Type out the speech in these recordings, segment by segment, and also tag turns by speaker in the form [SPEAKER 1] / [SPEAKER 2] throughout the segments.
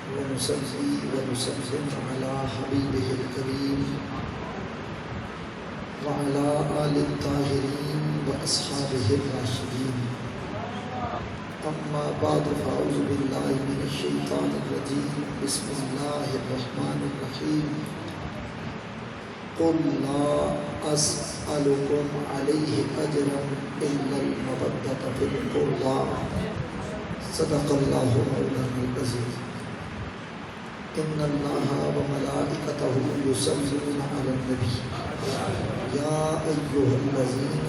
[SPEAKER 1] ونصلي ونسلم على حبيبه الكريم وعلى آل الطاهرين وأصحابه الراشدين. أما بعد فأعوذ بالله من الشيطان الرجيم. بسم الله الرحمن الرحيم. قل لا أسألكم عليه أجرا إلا المودة في القربى. صدق الله مولانا العظيم. إن الله وملائكته يصلون على النبي يا أيها الذين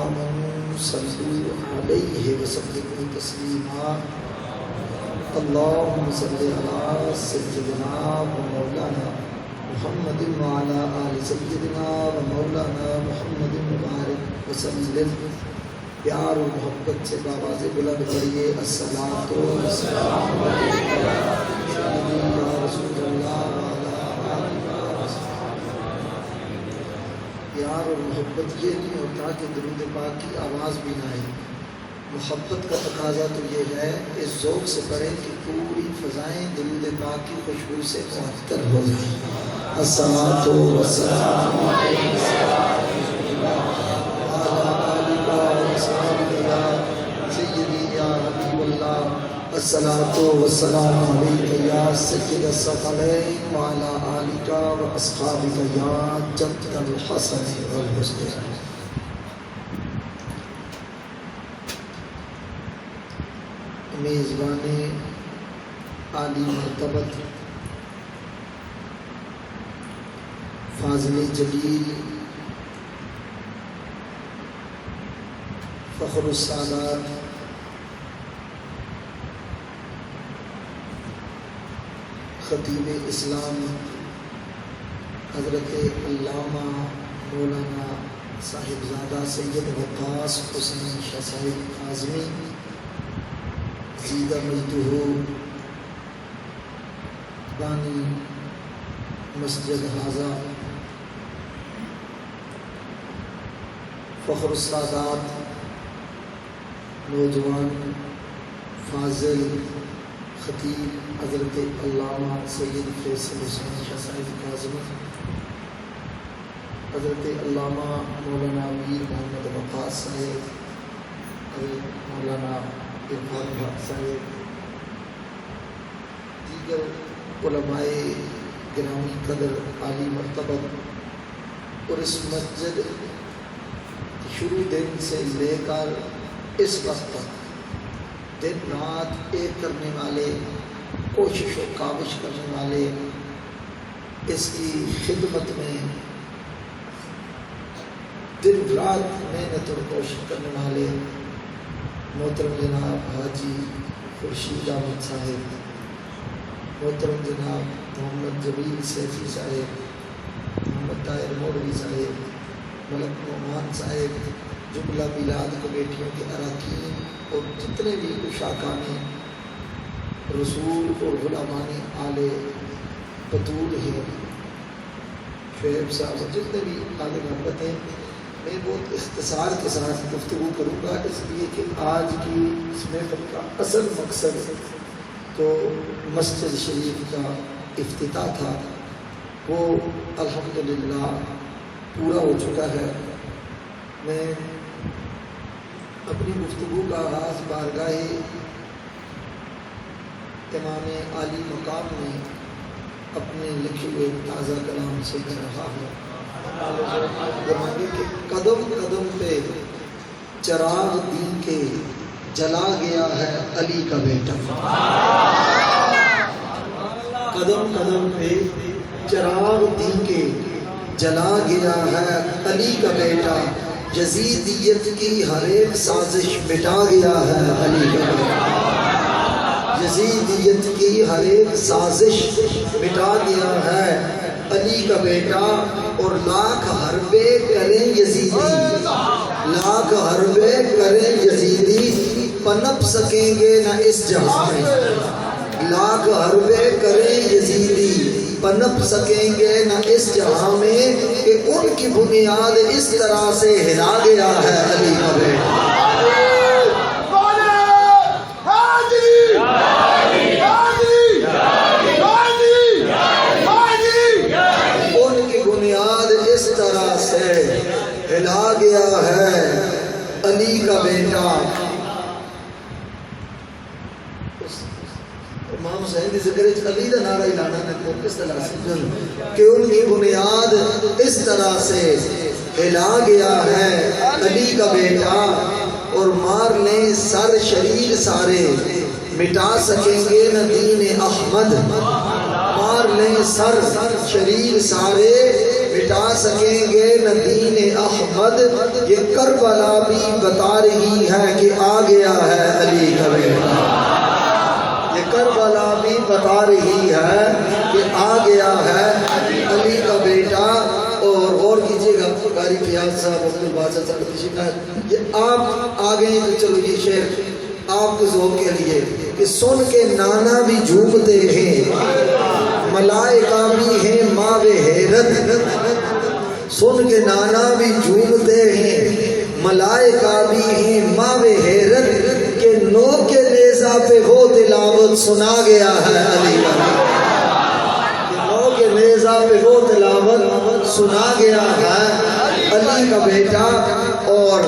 [SPEAKER 1] آمنوا صلوا عليه وسلموا تسليما. اللهم صل على سيدنا ومولانا محمد وعلى آل سيدنا ومولانا محمد وبارك وسلم. پیار و محبت سے باواز بلند پڑھیے الصلاۃ والسلام علیکم یا رسول اللہ وعلی آلہ وصحبہ. پیار اور محبت یہ نہیں ہوتا کہ درود پاک کی آواز بھی نہ آئے. محبت کا تقاضا تو یہ ہے اس ذوق سے پڑھیں کہ پوری فضائیں درود پاک کی خوشبو سے معطر ہو جائیں. الصلاۃ والسلام علیکم الصلاۃ والسلام علیک یا سید الثقلین وعلی آلک واصحابک یا جد الحسن والحسین. میزبان عالی مرتبت فاضل جلیل فخر السادات خطیب اسلام حضرت علامہ مولانا صاحبزادہ سید وقاص حسین شاہ صاحب اعظمی زیدہ مجدہ بانی مسجد حاضہ فخر السادات نوجوان فاضل خطیب حضرت علامہ سید فیصل حسین شاہ صاحب اعظمی حضرت علامہ مولانا میر محمد وقاص صاحب حضرت مولانا عرفان بھٹ صاحب دیگر علماء گرامی قدر عالی مرتبہ اور اس مسجد شروع دن سے لے کر اس وقت تک دن رات ایک کرنے والے کوشش و کاوش کرنے والے اس کی خدمت میں دن رات محنت اور کوشش کرنے والے محترم جناب حاجی خورشید احمد صاحب، محترم جناب محمد جمیل سیفی صاحب، محمد طاہر مولوی صاحب، ملک نعمان صاحب، جملہ میلاد کمیٹیوں کے اراکین اور جتنے بھی اشاکان رسول اور غلامان آل بطول ہیں، شعیب صاحب اور جتنے بھی آل محبت ہیں. میں بہت اختصار کے ساتھ گفتگو کروں گا اس لیے کہ آج کی اس محفل کا اصل مقصد تو مسجد شریف کا افتتاح تھا، وہ الحمدللہ پورا ہو چکا ہے. میں اپنی گفتگو کا آغاز بارگاہ امام عالی مقام میں اپنے لکھے ہوئے تازہ کلام سے کر رہا ہوں. کہ قدم قدم پہ چراغ دین کے جلا گیا ہے علی کا بیٹا. قدم قدم پہ چراغ دین کے جلا گیا ہے علی کا بیٹا. یزیدیت کی ہر ایک سازش مٹا گیا ہے علی کا بیٹا. یزیدیت کی ہر ایک سازش مٹا گیا ہے علی کا بیٹا. اور لاکھ حربے کریں یزیدی، لاکھ حربے کریں یزیدی، پنپ سکیں گے نہ اس جہاں میں. لاکھ حربے کریں یزیدی، پنپ سکیں گے نہ اس جہاں میں. کہ ان کی بنیاد اس طرح سے ہلا گیا ہے علی کا بیٹا.
[SPEAKER 2] حاجی
[SPEAKER 1] علی کا بیٹا امام حسین کی ذکر علی کا نعرہ لانا نے کس طرح سے کہ ان کی بنیاد اس طرح سے ہلا گیا ہے علی کا بیٹا، اور مار لیں سر شریر سارے مٹا سکیں گے نہ دین احمد، مار لیں سر شریر سارے مٹا سکیں گے نہ دین احمد، یہ کربلا بھی بتا رہی ہے کہ آ گیا ہے علی کا بیٹا، یہ کربلا بھی بتا رہی ہے کہ آ گیا ہے علی کا بیٹا۔ اور غور کیجئے گا قاری فیاض صاحب عبد الباسط صاحب کی شکایت، یہ آپ آگے تو چلو یہ شعر آپ کے ذوق کے لیے کہ سن کے نانا بھی جھومتے ہیں ملائکہ بھی ہیں ماو حیرت، سن کے نانا بھی جھومتے ہیں ملائکہ بھی ہیں ماو حیرت، کہ نو کے نیزہ پہ وہ تلاوت سنا گیا ہے علی کا، کہ نو کے نیزہ پہ وہ تلاوت سنا گیا ہے علی کا بیٹا۔ اور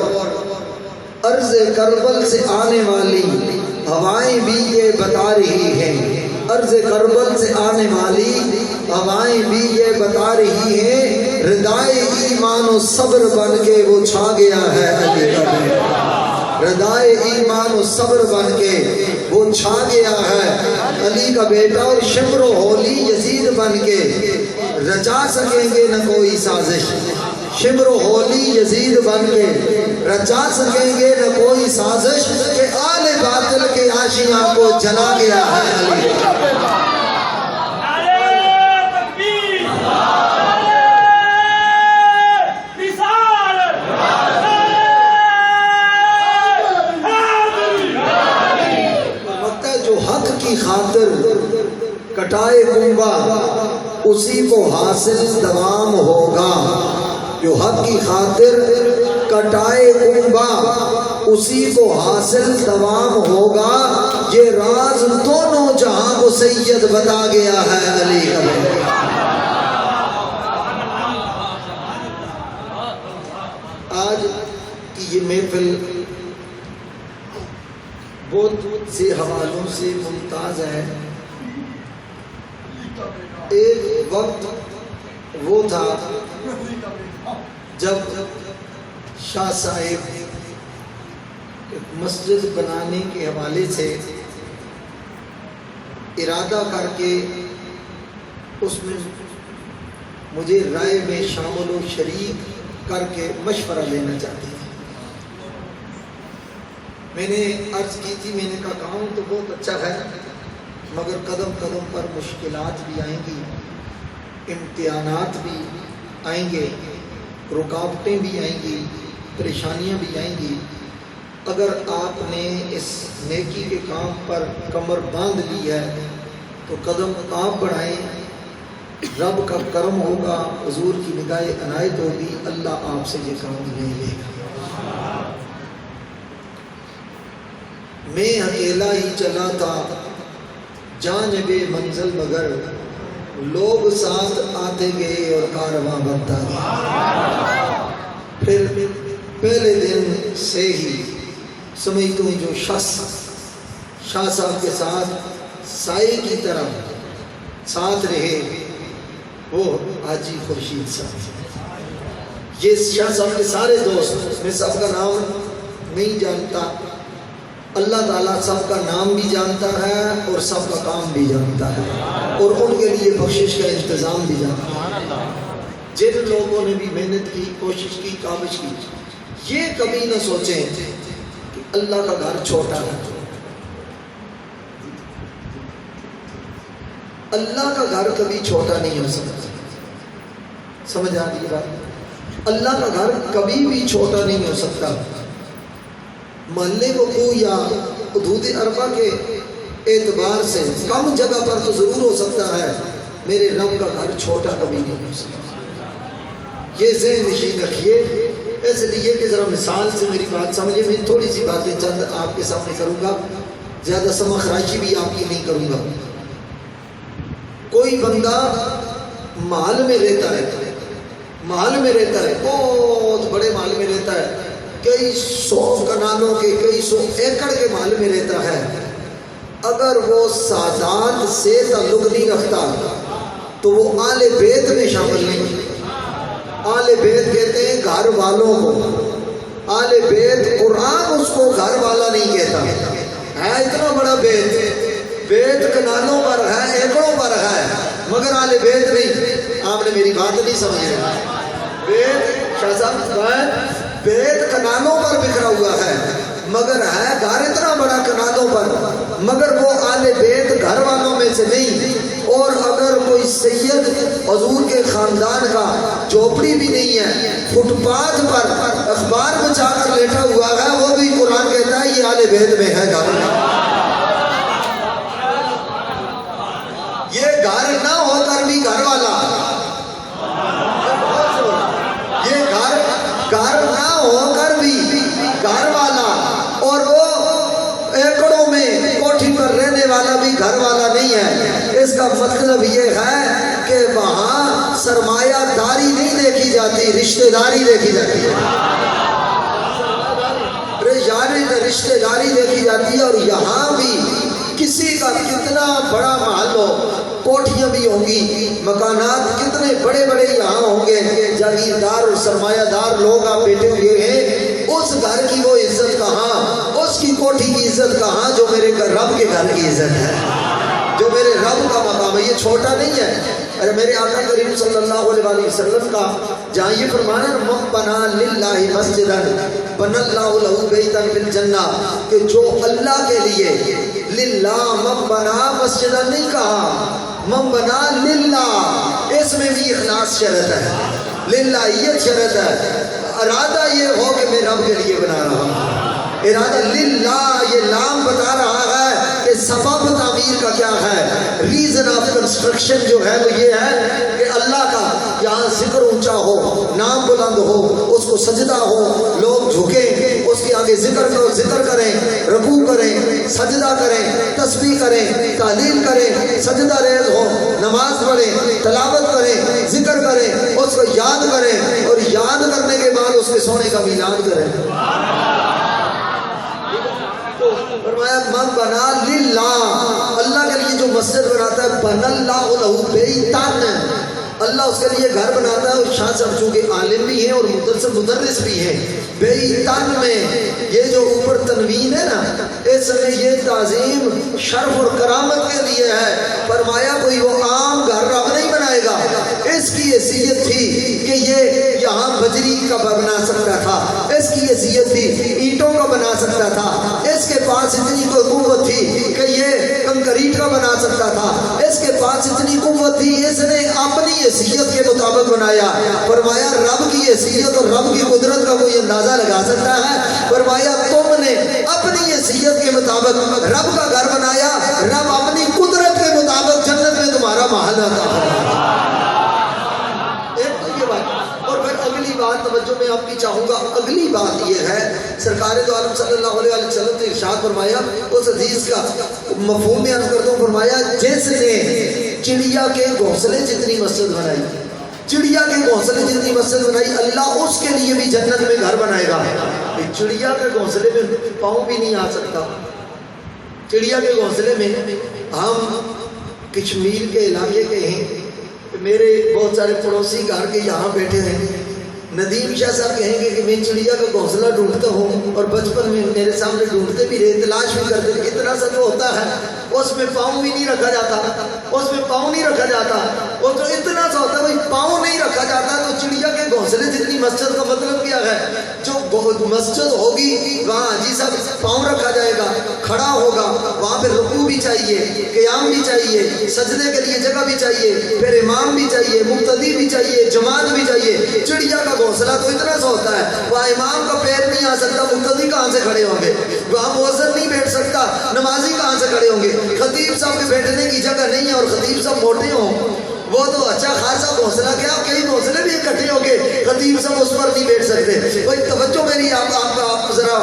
[SPEAKER 1] عرض کربل سے آنے والی ہوائیں بھی یہ بتا رہی ہیں، عرض کربل سے آنے والی ہوائیں بھی یہ بتا رہی ہیں، ردائے ایمان و صبر بن کے وہ چھا گیا ہے علی کا بیٹا، ردائے ایمان و صبر بن کے وہ چھا گیا ہے علی کا بیٹا، اور شمر و ہولی یزید بن کے رچا سکیں گے نہ کوئی سازش، شمر و ہولی یزید بن کے رچا سکیں گے نہ کوئی سازش، کہ آل باطل کے آشیاں کو جلا گیا ہے علی کا بیٹا۔ خاطر کٹائے کنبا اسی کو حاصل دوام ہوگا، جو حق کی خاطر کٹائے کنبا اسی کو حاصل دوام ہوگا، یہ راز دونوں جہاں کو سید بتا گیا ہے علی کا بیٹا۔ آج کی یہ محفل بہت سے حوالوں سے ممتاز ہے۔ ایک وقت وہ تھا جب شاہ صاحب ایک مسجد بنانے کے حوالے سے ارادہ کر کے اس میں مجھے رائے میں شامل و شریک کر کے مشورہ لینا چاہتے ہیں۔ میں نے عرض کی تھی، میں نے کہا کام تو بہت اچھا ہے مگر قدم قدم پر مشکلات بھی آئیں گی، امتحانات بھی آئیں گے، رکاوٹیں بھی آئیں گی، پریشانیاں بھی آئیں گی۔ اگر آپ نے اس نیکی کے کام پر کمر باندھ لی ہے تو قدم آپ بڑھائیں، رب کا کرم ہوگا، حضور کی نگاہ عنایت ہوگی، اللہ آپ سے یہ کام لے لے گا۔ میں اکیلا ہی چلا تھا جانب منزل، مگر لوگ ساتھ آتے گئے اور کارواں بنتا گیا۔ پھر پہلے دن سے ہی سمجھتا ہوں جو شخص شاہ صاحب کے ساتھ سائے کی طرح ساتھ رہے وہ حاجی خورشید صاحب۔ یہ شاہ صاحب کے سارے دوست، میں سب کا نام نہیں جانتا، اللہ تعالیٰ سب کا نام بھی جانتا ہے اور سب کا کام بھی جانتا ہے، اور ان کے لیے بخشش کا انتظام بھی جانتا ہے۔ جن لوگوں نے بھی محنت کی، کوشش کی، کاوش کی، یہ کبھی نہ سوچیں کہ اللہ کا گھر چھوٹا ہے۔ اللہ کا گھر کبھی چھوٹا نہیں ہو سکتا، سمجھ آ رہی بات؟ اللہ کا گھر کبھی بھی چھوٹا نہیں ہو سکتا۔ محلے کو یا حدود اربع کے اعتبار سے کم جگہ پر تو ضرور ہو سکتا ہے، میرے رب کا گھر چھوٹا کبھی نہیں ہو سکتا۔ یہ ذہن نشین رکھیے، اس لیے کہ ذرا مثال سے میری بات سمجھے۔ میں تھوڑی سی باتیں چند آپ کے سامنے کروں گا، زیادہ سمع خراشی بھی آپ کی نہیں کروں گا۔ کوئی بندہ محل میں رہتا ہے، محل میں رہتا ہے، بہت بڑے محل میں رہتا ہے، کئی سو کنالوں کے کئی سو ایکڑ کے مال میں رہتا ہے، اگر وہ سادات سے تعلق نہیں رکھتا تو وہ آل بیت میں شامل نہیں۔ آل بیت کہتے ہیں گھر والوں کو، آل بیت قرآن اس کو گھر والا نہیں کہتا ہے۔ اتنا بڑا بیت کنالوں پر ہے، ایکڑوں پر ہے، مگر آل بیت نہیں۔ آپ نے میری بات نہیں سمجھی۔ بیت کنالوں پر بکھرا ہوا ہے، مگر ہے گھر اتنا بڑا کنالوں پر، مگر وہ آل بیت گھر والوں میں سے نہیں۔ اور اگر کوئی سید حضور کے خاندان کا جھوپڑی بھی نہیں ہے، فٹ پاتھ پر اخبار بچا کر لیٹا ہوا ہے، وہ بھی قرآن کہتا ہے یہ آل بیت میں ہے، گھر میں۔ یہ گھر نہ ہو کر بھی گھر والا، یہ گھر نہ ہو کر بھی گھر والا، اور وہ ایکڑوں میں کوٹھی پر رہنے والا بھی گھر والا نہیں ہے۔ اس کا مطلب یہ ہے کہ وہاں سرمایہ داری نہیں دیکھی جاتی، رشتہ داری دیکھی جاتی ہے، رشتہ داری دیکھی جاتی ہے۔ اور یہاں بھی کسی کا کتنا بڑا محل ہو، کوٹھیاں بھی ہوں گی، مکانات کتنے بڑے بڑے یہاں ہوں گے، جاگیردار اور سرمایہ دار لوگ آپ بیٹھے ہوئے ہیں، اس گھر کی وہ عزت کہاں، اس کی کوٹھی کی عزت کہاں جو میرے رب کے گھر کی عزت ہے، جو میرے رب کا مقام ہے۔ یہ چھوٹا نہیں ہے۔ ارے میرے آقا کریم صلی اللہ علیہ وسلم کا جہاں یہ فرمانا من بنا للہ مسجدا بنى اللہ لہ بیتا فی الجنہ، کہ جو اللہ کے لیے، للہ من بنا مسجدا نہیں کہا، من بنا للہ، اس میں بھی اخلاص شرط ہے، للہیت شرط ہے، ارادہ یہ ہو کہ میں رب کے لیے بنا رہا ہوں، ارادہ للہ۔ یہ لام بتا رہا ہے کہ سبب تعمیر کا کیا ہے، ریزن آف کنسٹرکشن جو ہے وہ یہ ہے کہ اللہ کا یہاں ذکر اونچا ہو، نام بلند ہو، اس کو سجدہ ہو، لوگ جھکیں، اس کے آگے ذکر کریں، رکوع کریں، سجدہ کریں، تسبیح کریں، تحلیل کریں، سجدہ ریز ہو، نماز پڑھیں، تلاوت کریں، ذکر کریں، اس کو یاد کریں، اور یاد کرنے کے بعد اس کے سونے کا میلاد کریں۔ فرمایا من بنا للہ، اللہ کے لیے جو مسجد بناتا ہے، بن اللہ لہ بیتن، اللہ اس کے لیے گھر بناتا ہے۔ اور شاہ صاحب چونکہ عالم بھی ہیں اور مدرس بھی ہیں، بیتن میں یہ جو اوپر تنوین ہے نا، اس میں یہ تعظیم شرف اور کرامت کے لیے ہے۔ فرمایا کوئی وہ عام گھر رب نہیں بنائے گا، اس کی حیثیت تھی کہ یہ یہاں بجری کا بنا سکتا تھا، اس کی حیثیت تھی اینٹوں کا بنا سکتا تھا، اس کے پاس اتنی کوئی قوت تھی کہ یہ کنکریٹ کا بنا سکتا تھا، اس کے پاس اتنی قوت تھی، اس نے اپنی حیثیت کے مطابق بنایا۔ فرمایا رب کی حیثیت اور رب کی قدرت کا کوئی اندازہ لگا سکتا ہے؟ فرمایا تم نے اپنی حیثیت کے مطابق رب کا گھر بنایا، رب اپنی قدرت کے مطابق جنت میں تمہارا محل عطا فرمائے۔ ایک تو یہ بات، اور پھر اگلی بات توجہ میں آپ کی چاہوں گا، اگلی بات یہ ہے، سرکار دو عالم صلی اللہ علیہ وسلم نے ارشاد فرمایا، اس حدیث کا مفہوم میں عرض کرتا ہوں، فرمایا جس نے چڑیا کے گھونسلے جتنی مسجد بنائی، چڑیا کے گھونسلے جتنی مسجد بنائی، اللہ اس کے لیے بھی جنت میں گھر بنائے گا۔ چڑیا کے گھونسلے میں پاؤں بھی نہیں آ سکتا، چڑیا کے گھونسلے میں ہم کشمیر کے علاقے کے ہیں، میرے بہت سارے پڑوسی گھر کے یہاں بیٹھے ہیں، ندیم شاہ صاحب کہیں گے کہ میں چڑیا کا گھونسلہ ڈھونڈتا ہوں، اور بچپن میں میرے سامنے ڈھونڈتے بھی رہے، تلاش بھی کرتے تھے، اتنا سا جو ہوتا ہے اس میں پاؤں بھی نہیں رکھا جاتا، اس میں پاؤں نہیں رکھا جاتا، وہ جو اتنا سا ہوتا ہے بھائی پاؤں نہیں رکھا جاتا۔ تو چڑیا کے گھونسلے جتنی مسجد کا مطلب کیا ہے، جو مسجد ہوگی وہاں حاجی صاحب پاؤں رکھا جائے گا، کھڑا ہوگا، وہاں پہ رکوع بھی چاہیے، قیام بھی چاہیے، سجدے کے لیے جگہ بھی چاہیے، پھر امام بھی چاہیے، مقتدی بھی چاہیے، جماعت بھی چاہیے۔ چڑیا کا گھونسلہ تو اتنا سا ہوتا ہے، وہاں امام کا پیر نہیں آ سکتا، مقتدی کہاں سے کھڑے ہوں گے، وہاں مؤذن نہیں بیٹھ سکتا، نمازی کہاں سے کھڑے ہوں گے، خطیب صاحب کے بیٹھنے کی جگہ نہیں ہے، اور خطیب صاحب موٹے ہوں، وہ تو اچھا خاصا گھونسلہ کیا، کئی گھونسلے بھی اکٹھے ہو گئے، خطیب صاحب اس پر نہیں بیٹھ سکتے۔ بھائی توجہ میری آپ ذرا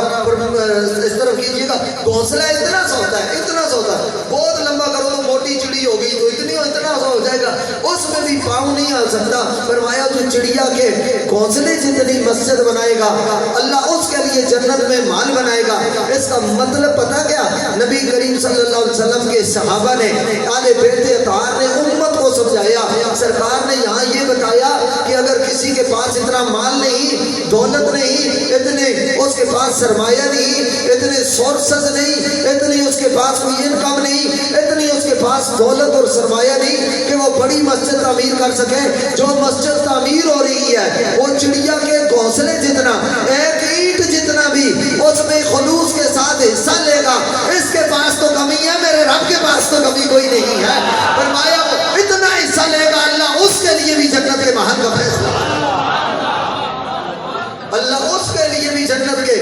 [SPEAKER 1] اس طرف کیجیے گا، گھونسلہ اتنا سا ہوتا ہے، اتنا سا ہوتا ہے، بہت لمبا کرو تو موٹی چڑی ہوگی تو اتنا سا ہو جائے گا، اس میں بھی پاؤں نہیں آ سکتا۔ فرمایا جو چڑیا کے گھونسلے جتنی مسجد بنائے گا اللہ اس کے لیے جنت میں مال بنائے گا۔ اس کا مطلب پتہ کیا؟ نبی کریم صلی اللہ علیہ وسلم کے صحابہ نے، آل بیت اطہار نے امت کو سمجھایا۔ سرکار نے یہاں یہ بتایا کہ اگر کسی کے پاس اتنا مال نہیں، دولت نہیں، اتنے اس کے پاس سرمایہ نہیں، اتنے سورسز نہیں، اتنی اس کے پاس کوئی انکم نہیں، اتنی اس کے پاس دولت اور سرمایہ نہیں کہ وہ بڑی مسجد تعمیر کر سکے، جو مسجد تعمیر ہو رہی ہے وہ چڑیا کے گھونسلے جتنا، ایک اینٹ جتنا بھی اس میں خلوص کے ساتھ حصہ لے گا، اس کے پاس تو کمی ہے، میرے رب کے پاس تو کمی کوئی نہیں ہے۔ فرمایا وہ اتنا حصہ لے گا اللہ اس کے لیے بھی جنت کے محل کا فیصلہ، اللہ اس کے لیے بھی جنت کے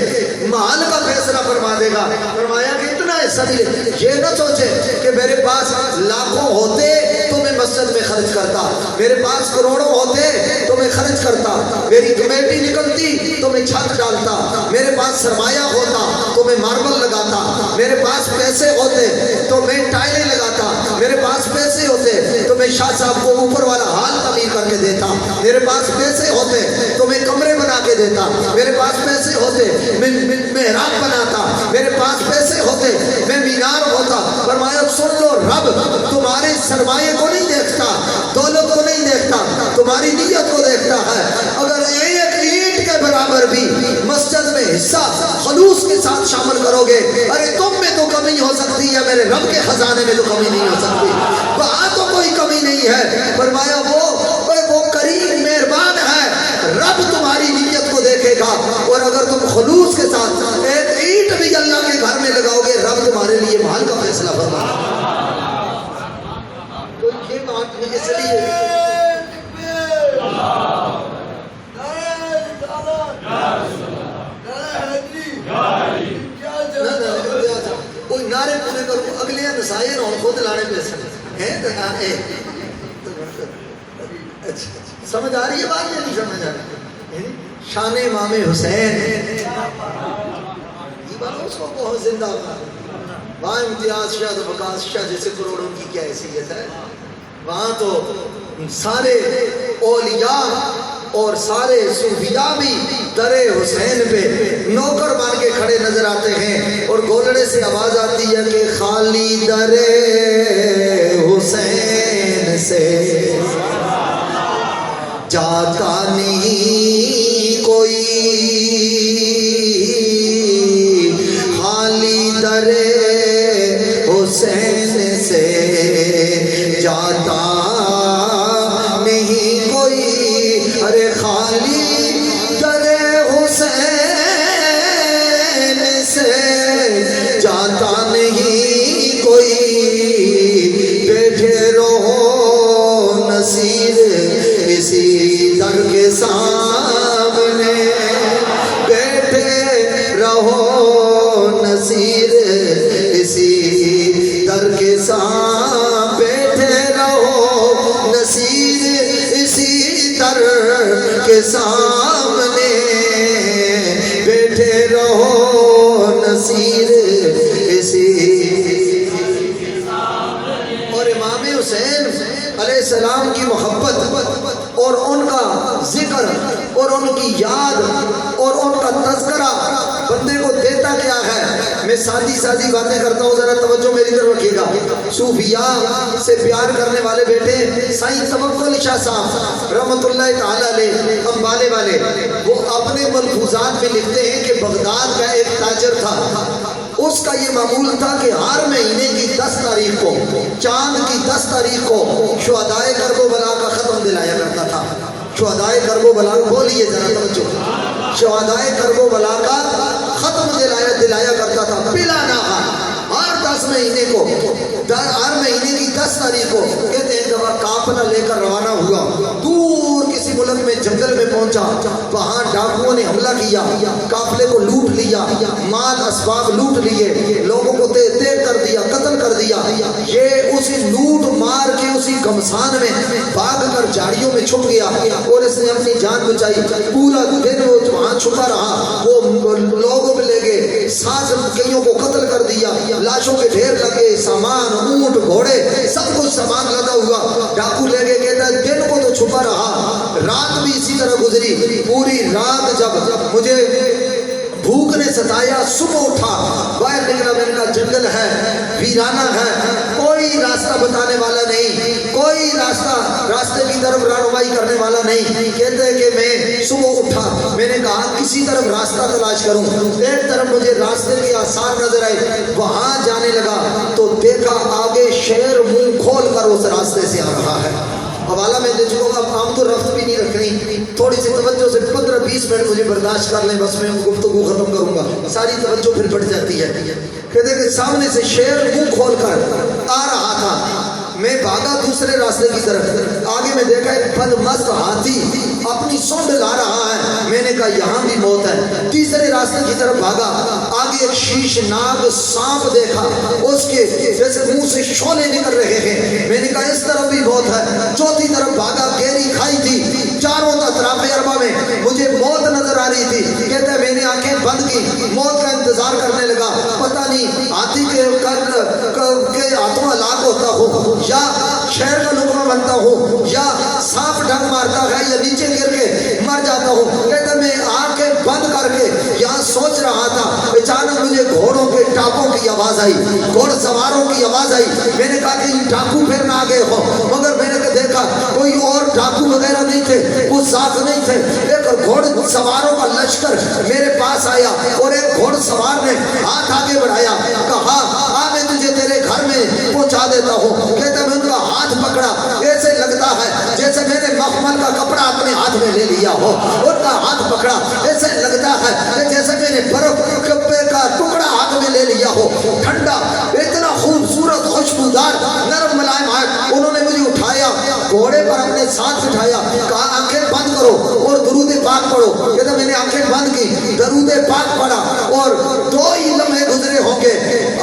[SPEAKER 1] محل کا فیصلہ فرما دے گا۔ فرمایا کہ اتنا حصہ بھی لے، یہ نہ سوچے کہ میرے پاس لاکھوں ہوتے تو میں مسجد میں خرچ کرتا، میرے پاس کروڑوں ہوتے تو میں خرچ کرتا، میری کمیٹی نکلتی تو میں چھت ڈالتا، میرے پاس سرمایہ ہوتا تو میں ماربل لگاتا، میرے پاس پیسے ہوتے تو میں ٹائلیں لگاتا، میرے پاس پیسے ہوتے تو میں شاہ صاحب کو اوپر والا ہال تعمیر کر کے دیتا، میرے پاس پیسے ہوتے تو میں کمرے بنا کے دیتا، میرے پاس پیسے ہوتے میں محراب بناتا، میرے پاس پیسے ہوتے میں مینار ہوتا۔ فرمایا سن لو، رب تمہارے سرمایے کو نہیں دیکھتا، دولت کو نہیں دیکھتا، تمہاری نیت کو دیکھتا ہے۔ اگر ایک اینٹ کے برابر بھی مسجد میں حصہ خلوص کے ساتھ شامل کرو گے، ارے تم میں تو کمی ہو سکتی ہے، میرے رب کے خزانے میں تو کمی نہیں ہو سکتی، وہاں تو کوئی کمی نہیں ہے۔ فرمایا وہ کریم مہربان ہے، رب تمہاری نیت کو دیکھے گا، اور اگر تم خلوص کے ساتھ ایک اینٹ بھی اللہ کے گھر میں لگاؤ گے، رب تمہارے لیے محل کا فیصلہ فرما دے گا۔ تو یہ بات اس لیے کوئی نعرے پورے کرو، اگلے نسائن اور خود لانے پہ ہیں۔ سمجھ آ رہی ہے بات یا نہیں سمجھ آ رہی؟ شان امام حسین اس کو بہت زندہ وہاں امتیاز شاہ تو بکاس شاہ جیسے کروڑوں کی کیا حیثیت ہے، وہاں تو سارے اولیاء اور سارے صوفیاء بھی در حسین پہ نوکر بن کے کھڑے نظر آتے ہیں، اور گولڑے سے آواز آتی ہے کہ خالی در حسین سے جاتا نہیں کوئی، خالی در حسین سے جاتا نہیں کوئی، ارے خالی در حسین سے جاتا نہیں کوئی، بیٹھے رہو نصیر اسی در کے سامنے، بیٹھے رہو نصیر اسی در کے سامنے، بیٹھے رہو نصیر اسی در کے سامنے، بیٹھے رہو نصیر اسی۔ اور امام حسین علیہ السلام کی محبت اور ان کا ذکر اور ان کی یاد اور ان کا تذکرہ بندے کو دیتا کیا ہے؟ میں سادی باتیں کرتا ہوں، ذرا توجہ میری طرف رکھیے گا۔ صوفیاء سے پیار کرنے والے بیٹے سائیں توکل شاہ صاحب رحمۃ اللہ تعالی علیہ امبالے والے، وہ اپنے ملفوظات میں لکھتے ہیں کہ بغداد کا ایک تاجر تھا، اس کا یہ معمول تھا کہ ہر مہینے کی 10 تاریخ کو، چاند کی 10 تاریخ کو شہدائے کرب و بلا کا ختم دلایا کرتا تھا۔ شہدائے کرب و بلا، بولیے ذرا توجہ، شہدائے کرب و بلا کا ختم دلایا کرتا تھا بلا ناغہ، ہر 10 مہینے کو، ہر مہینے کی 10 تاریخ کو۔ کہتے ہیں جب قافلہ لے کر روانہ ہوا، دور کسی ملک میں جنگل میں پہنچا، وہاں ڈاکوؤں نے حملہ کیا، قافلے کو لوٹ لیا، مال اسباب لوٹ لیے، لوگوں کو تیر کر دیا، قتل کر دیا۔ یہ اسی لوٹ مار کے اسی گھمسان میں بھاگ کر جھاڑیوں میں چھپ گیا، اور اس نے اپنی جان بچائی۔ پورا دن وہ وہاں چھپا رہا، وہ لوگوں میں لے گئے، 7 کئیوں کو قتل کر دیا، لاشوں کے ڈھیر لگے، سامان، اونٹ، گھوڑے، سب کچھ سامان لدا ہوا۔ طرح گزری. پوری رات جب مجھے بھوک نے ستایا, صبح اٹھا, باہر نکلا, میں نے کہا جنگل ہے, ویرانہ ہے, کوئی راستہ بتانے والا نہیں, کوئی راستے کی طرف رہنمائی کرنے والا نہیں. کہتے ہیں کہ میں صبح اٹھا, میں نے کہا کسی طرف راستہ تلاش کروں. ایک طرف مجھے راستے کے آثار نظر آئے, وہاں جانے لگا تو دیکھا آگے شیر منہ کھول کر اس راستے سے آ رہا ہے. حوالہ میں دے چکا ہوں, اب عام تو رفت بھی نہیں رکھنی, تھوڑی سی توجہ سے 15-20 منٹ مجھے برداشت کر لیں, بس میں گفتگو ختم کروں گا, ساری توجہ پھر بڑھ جاتی ہے. کہتے کہ سامنے سے شیر منہ کھول کر آ رہا تھا, میں بھاگا دوسرے راستے کی طرف. آگے میں دیکھا ایک بدمست ہاتھی اپنی سونڈ لا رہا ہے, میں نے کہا یہاں بھی موت ہے. تیسرے راستے کی طرف بھاگا, آگے ایک شیشناک سانپ دیکھا, اس کے جیسے منہ سے شعلے نکل رہے ہیں, میں نے کہا اس طرف بھی موت ہے. چوتھی طرف بھاگا, گہری کھائی تھی, چاروں اطراف اربا میں مجھے موت نظر آ رہی تھی. کہتا ہے میں نے آنکھیں بند کی, موت کا انتظار کرنے لگا. پتہ نہیں ہاتھی کے ہاتھوں ہلاک ہوتا ہو, یا شہر کا لقمہ بنتا ہو, یا سانپ ڈنگ مارتا ہے, یا نیچے گر کے مر جاتا ہو. کہتا میں آنکھیں بند کر کے یہاں سوچ رہا تھا, اچانک مجھے گھوڑوں کے ٹاپوں کی آواز آئی, گھوڑ سواروں کی آواز آئی. میں نے کہا کہ ڈاکو پھر نہ آگے ہو, مگر میں نے دیکھا کوئی اور ڈاکو وغیرہ نہیں تھے, وہ ساتھ نہیں تھے. ایک گھوڑ سواروں کا لشکر میرے پاس آیا, اور ایک گھوڑ سوار نے ہاتھ آگے بڑھایا, کہا میں تجھے تیرے گھر میں پہنچا دیتا ہوں. کہتا میں ان کا ہاتھ پکڑا, ایسے لگتا ہے جیسے میں نے مخمل کا کپڑا اپنے ہاتھ میں لے لیا ہو. ان کا ہاتھ پکڑا, ایسے لگتا ہے جیسے میں نے برف کپڑے کا ٹکڑا ہاتھ میں لے لیا ہو. ٹھنڈا, اتنا خوبصورت, خوشبودار, نرم ملائم ہے. انہوں نے مجھے اٹھایا, گھوڑے پر اپنے ساتھ بٹھایا, کہا آنکھیں بند کرو اور درود پاک پڑھو. کہتا میں نے آنکھیں بند کی, درود پاک پڑھا, اور 2 ہی لمحے گزرے ہوں گے.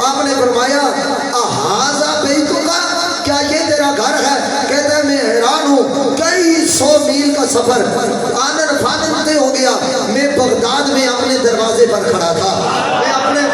[SPEAKER 1] آپ نے فرمایا احاذا بیتک, کیا یہ تیرا گھر ہے؟ کہتا ہے میں حیران ہوں, کئی 100 میل کا سفر آنن فانن سے ہو گیا. میں بغداد میں اپنے دروازے پر کھڑا تھا, میں اپنے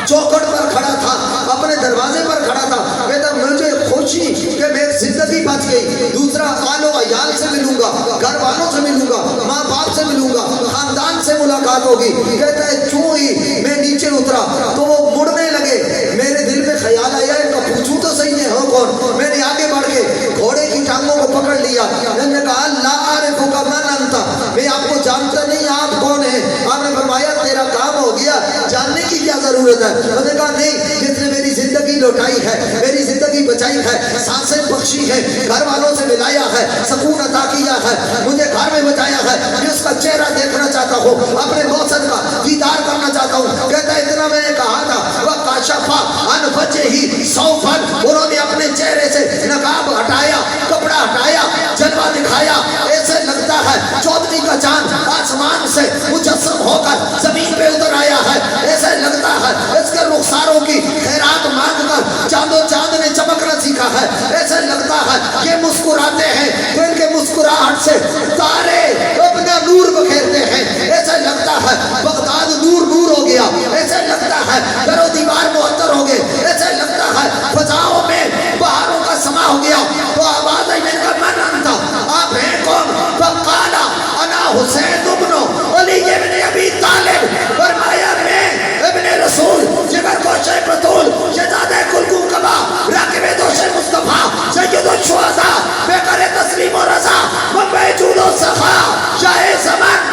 [SPEAKER 1] چوکھٹ پر کھڑا تھا, اپنے دروازے پر کھڑا تھا. کہتا مجھے خوشی کہ میں زندگی بچ گئی. دوسرا آل و عیال سے ملوں گا, گھر والوں سے ملوں گا, ماں باپ سے ملوں گا, خاندان سے ملاقات ہوگی. کہتا ہے چوں ہی میں نیچے اترا تو وہ مڑنے لگے. میرے دل میں خیال آیا ان کا پوچھوں تو صحیح ہے ہو کون. میں نے آگے بڑھ کے گھوڑے کی ٹانگوں کو پکڑ لیا. میں نے کہا لا اعرفک من انت, میں آپ کو جانتا نہیں, آپ کون ہیں؟ آپ نے فرمایا تیرا کام ہو گیا, جاننے کی کیا ضرورت ہے؟ میں نے کہا نہیں, جس نے میری زندگی لوٹائی ہے, میری زندگی بچائی ہے, سانسیں بخشی ہے, گھر والوں سے ملایا ہے, سکون عطا کیا ہے, مجھے گھر میں بچایا ہے, جس کا چہرہ دیکھنا چاہتا ہوں, اپنے موسم کا دیدار کرنا چاہتا ہوں. کہتا ہے اتنا میں نے کہا تھا وَقَاشَفَ عَنْ وَجْهِهِ صَوْفًا, انہوں نے اپنے چہرے سے نقاب ہٹایا, کپڑا ہٹایا, جلوہ دکھایا. ایسے لگتا ہے چودھری کا چاند آسمان سے مجسم ہو کر زمین پہ اتر آیا ہے. ایسے لگتا ہے اس کے رخساروں کی خیرات مانگ کر چاند نے چمکنا سیکھا ہے. ایسے لگتا ہے یہ مسکراتے ہیں تو ان کے مسکراہٹ سے تارے اپنا نور بکھیرتے ہیں. ایسے لگتا ہے بغداد نور نور ہو گیا. ایسے لگتا ہے در و دیوار معطر ہو گئے. ایسے لگتا ہے فضاؤں میں بہاروں کا سما ہو گیا. تو آواز آئی, میں نے کہا من انت, آپ ہیں کون؟ فقال انا حسین ابن علی ابن ابی طالب. فرمایا میں ابن رسول, جگر گوشہ بطول, شہزادہ کلکم کبا, راکب دوش مصطفیٰ, سید الشہداء, بے کر تسلیم و رضا, منبع جود و سخا, شاہ زمان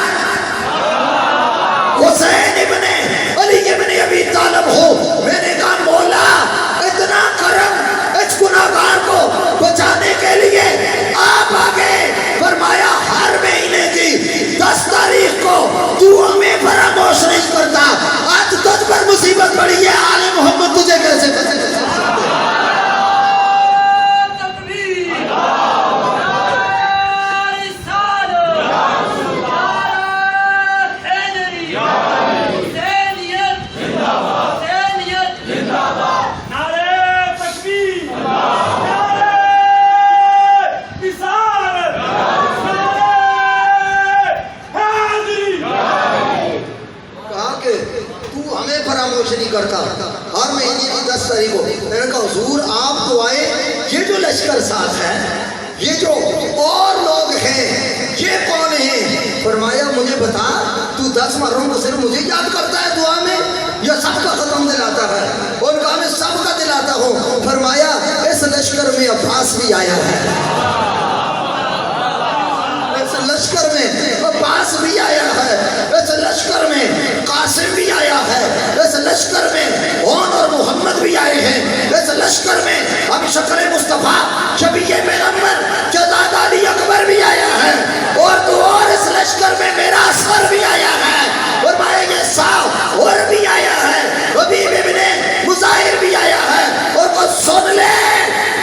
[SPEAKER 1] حسین ابن علی ابن ابی طالب ہو. میں نے کہا مولا اتنا کرم اس گناہگار کو بچانے کے لیے آپ آگے. فرمایا ہر مہینے کی 10 تاریخ کو تو ہمیں فراموش نہیں کرتا. آج تجھ پر مصیبت پڑی ہے, آل محمد تجھے کیسے بچے؟ کرتا ہر مہینے کی 10 تاریخ کو. میں نے کہا حضور آپ تو آئے, یہ جو لشکر ساتھ ہے, یہ جو اور لوگ ہیں, یہ کون ہیں؟ فرمایا مجھے بتا تو 10 مروں کو صرف مجھے یاد کرتا ہے دعا میں یا سب کا ختم دلاتا ہے؟ اور کہا میں سب کا دلاتا ہوں۔ فرمایا اس لشکر میں عباس بھی آیا ہے، اس لشکر میں عباس بھی آیا ہے، اس لشکر میں قاسم بھی آیا ہے، اس لشکر میں عون اور محمد بھی آئے ہیں، اس لشکر میں اب شکر مصطفیٰ شبیہ پیغمبر جزاد علی اکبر بھی آیا ہے، اور تو اور اس لشکر میں میرا اصغر بھی آیا ہے، اور بھائی یہ ساؤ اور بھی آیا ہے، حبیب ابن مظاہر بھی آیا ہے۔ اور کو سن لے،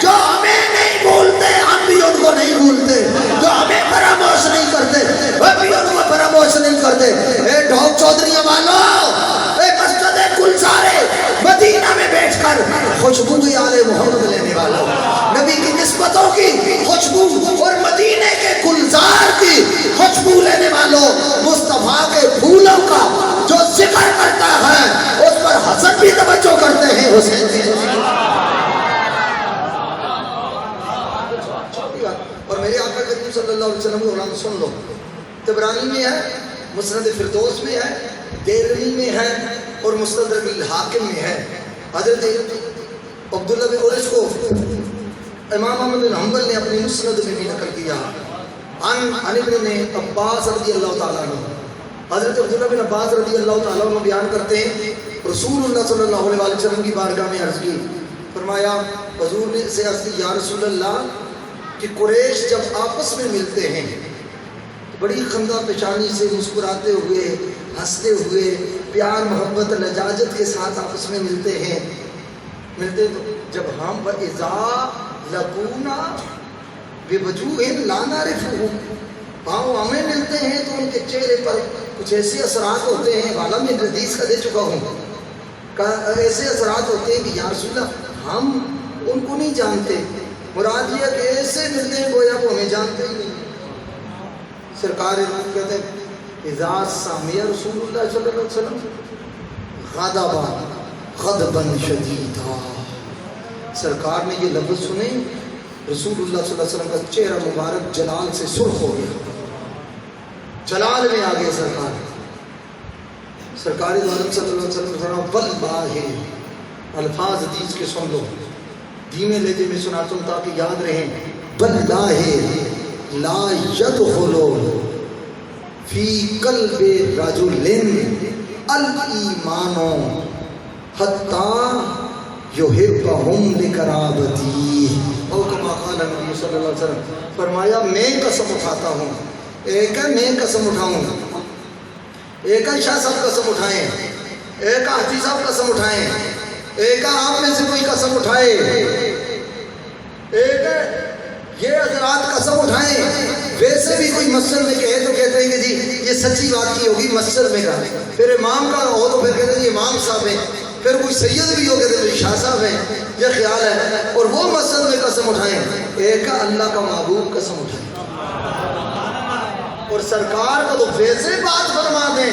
[SPEAKER 1] جو ہمیں نہیں بھولتے ہم بھی ان کو نہیں بھولتے، جو ہمیں فراموش نہیں کرتے ہم بھی ان کو فراموش نہیں کرتے۔ اے ڈھوک چودھریوں والو، اے مسجد گلزارے مدینہ میں بیٹھ کر خوشبو آل محمد لینے والوں، نبی کی نسبتوں کی خوشبو اور مدینے کے گلزار کی خوشبو لینے والوں، مصطفیٰ کے پھولوں کا جو ذکر کرتا ہے اس پر حسن بھی توجہ کرتے ہیں، حسین بھی۔ اور میرے آقا کریم صلی اللہ علیہ وسلم کو قرآن سن لو، طبرانی میں ہے، مسند فردوس میں ہے، دیرمی میں ہے اور مستدرک الحاکم میں ہے۔ حضرت عبداللہ بن عرش کو امام احمد بن حنبل نے اپنی مسند میں بھی نقل کیا، عن ابن عباس رضی اللہ تعالیٰ عنہ۔ حضرت عبداللہ بن عباس رضی اللہ تعالیٰ عنہ بیان کرتے ہیں رسول اللہ صلی اللہ علیہ وسلم کی بارگاہ میں عرض کی، فرمایا حضور نے سے عرض کی یا رسول اللہ کہ قریش جب آپس میں ملتے ہیں بڑی خندہ پیشانی سے مسکراتے ہوئے ہنستے ہوئے پیار محبت لجاجت کے ساتھ آپس میں ملتے ہیں، ملتے تو جب ہم وَإِذَا لَقُونَا بِوَجُوهٍ لَا نَعْرِفُهُمْ، ہمیں ملتے ہیں تو ان کے چہرے پر کچھ ایسے اثرات ہوتے ہیں، والا میں حدیث کا دے چکا ہوں، ایسے اثرات ہوتے ہیں کہ یا رسول اللہ ہم ان کو نہیں جانتے، مراد یہ کہ ایسے ملتے ہیں گویا وہ ہمیں جانتے ہی نہیں۔ سرکار کہتے ہیں اذا سمع رسول اللہ صلی اللہ علیہ وسلم غضبا غضبا شدیدا، سرکار نے یہ لفظ سنے رسول اللہ صلی اللہ علیہ وسلم کا چہرہ مبارک جلال سے سرخ ہو گیا، جلال میں آ گئے سرکار۔ سرکار دو عالم صلی اللہ علیہ وسلم نے فرمایا واللہ، الفاظ حدیث کے سن لو، دھیمے لہجے میں سناتا ہوں تاکہ یاد رہیں، واللہ لا يدخل فی قلب رجل الایمان حتی یحبہم لقرابتی، او کما قال نبی صلی اللہ علیہ وسلم، فرمایا میں قسم اٹھاتا ہوں، ایک ہے میں قسم اٹھاؤں، ایک ہے شاہ صاحب قسم اٹھائیں، ایک حافظ صاحب قسم اٹھائیں، ایک آپ میں سے کوئی قسم اٹھائے، ایک یہ حضرات قسم اٹھائیں۔ ویسے بھی کوئی مسجد میں کہے تو کہتے ہیں کہ جی یہ سچی بات کی ہوگی مسجد میں کا، پھر امام کا ہو تو پھر کہتے ہیں یہ امام صاحب ہیں، پھر کوئی سید بھی ہو کہتے ہیں شاہ صاحب ہیں، یہ خیال ہے، اور وہ مسجد میں قسم اٹھائیں، ایک اللہ کا محبوب قسم اٹھائیں، اور سرکار کا تو ویسے بات فرما دیں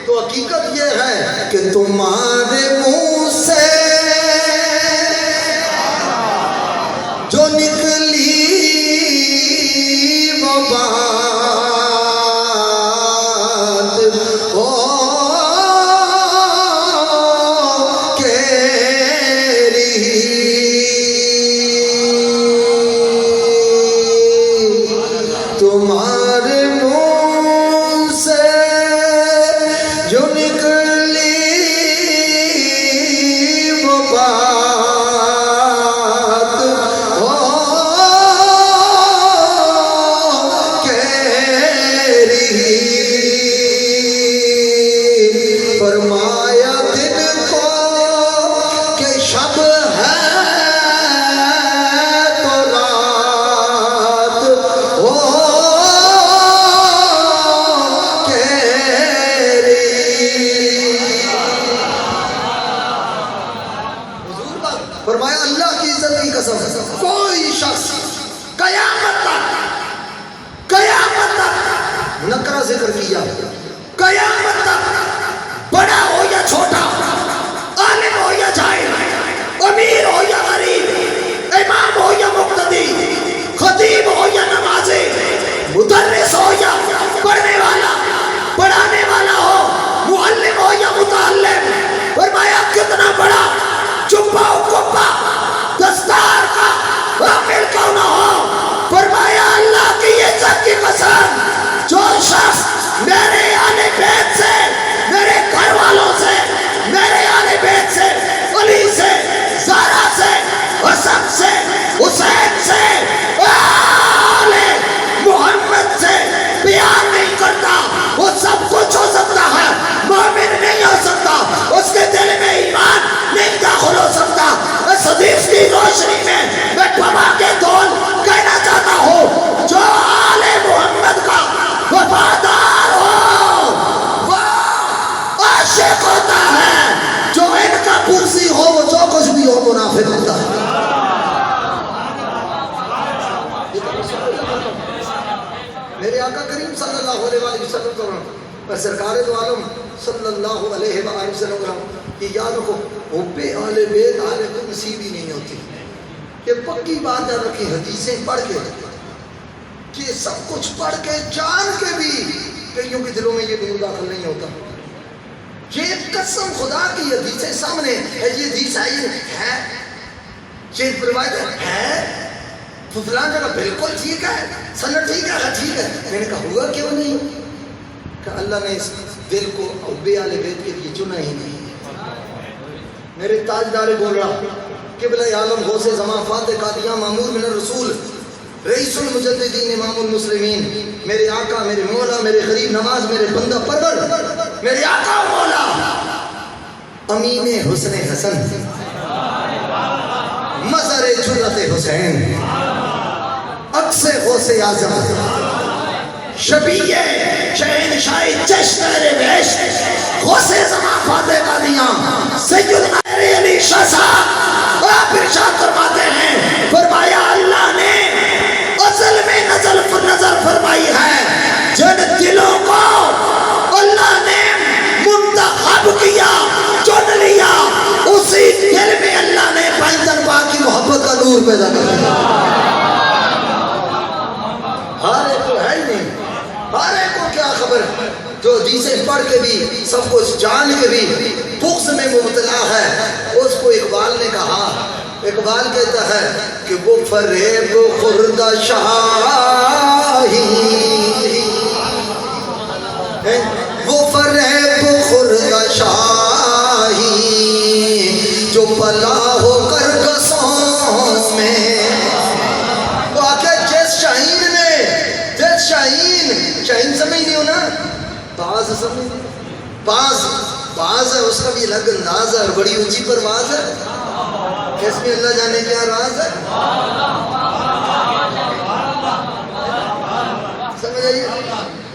[SPEAKER 1] تو حقیقت یہ ہے کہ تمہارے منہ سے جو نکلی وہ بات ہو تمہارے منہ سے جو نکلی وہ بات ہو کہہ رہی، فرمایا دن کو کہ شب ہے تو رات ہو میرے آقا کریم صلی اللہ علیہ وسلم کو اور سرکار دو عالم صلی اللہ علیہ وآلہ وسلم کہ یاد رکھو حب اہل بیت اہل کو نصیب ہی نہیں ہوتی. یہ پکی بات یاد رکھی حدیثیں پڑھ کے کہ سب کچھ پڑھ کے جان کے بھی کئیوں کے دلوں میں یہ نور داخل نہیں ہوتا. یہ قسم خدا کی حدیثیں سامنے ہے. یہ حدیث ہے یہ روایت ہے فلان جگہ بالکل ٹھیک ہے سند ٹھیک ہے ٹھیک ہے. میں نے کہا ہوا کیوں نہیں کہ اللہ نے اس دل کو حب اہل بیت کے لیے چنا ہی نہیں. میرے تاجدار بول رہا قبلہ عالم غوث زمان فاتح قادیاں مامور من الرسول رئیس المجددین امام المسلمین میرے آقا میرے مولا میرے غریب نواز میرے بندہ پرور میرے آقا و مولا امین حسن حسن مظہر جرت حسین عکس غوث اعظم شبیہ شہنشاہ چشتر ویش غوث زمان فاتح قادیاں سیدنا علی شاہ صاحب آپ ارشاد فرماتے ہیں فرمایا اللہ نے اصل میں نظر فرمائی ہے جن دلوں کو اللہ نے منتخب کیا چن لیا اسی دل میں اللہ نے پنجن پاک کی محبت کا نور پیدا کر دیا. ہر ایک کو ہے ہی نہیں ہر ایک کو کیا خبر جو حدیثیں پڑھ کے بھی سب کچھ جان کے بھی بغض میں مبتلا ہے. اس کو اقبال نے کہا اقبال کہتا ہے کہ وہ فریب خردہ شاہی وہ فریب خردہ شاہی جو پلا ہو کر گسوں میں. وہ آکے جس شاہین نے جس شاہین سمجھ نہیں ہونا باز سمجھ باز ہے اس کا بھی الگ انداز ہے اور بڑی اونچی پرواز ہے. اس میں اللہ جانے کیا راز ہے سمجھ آئیے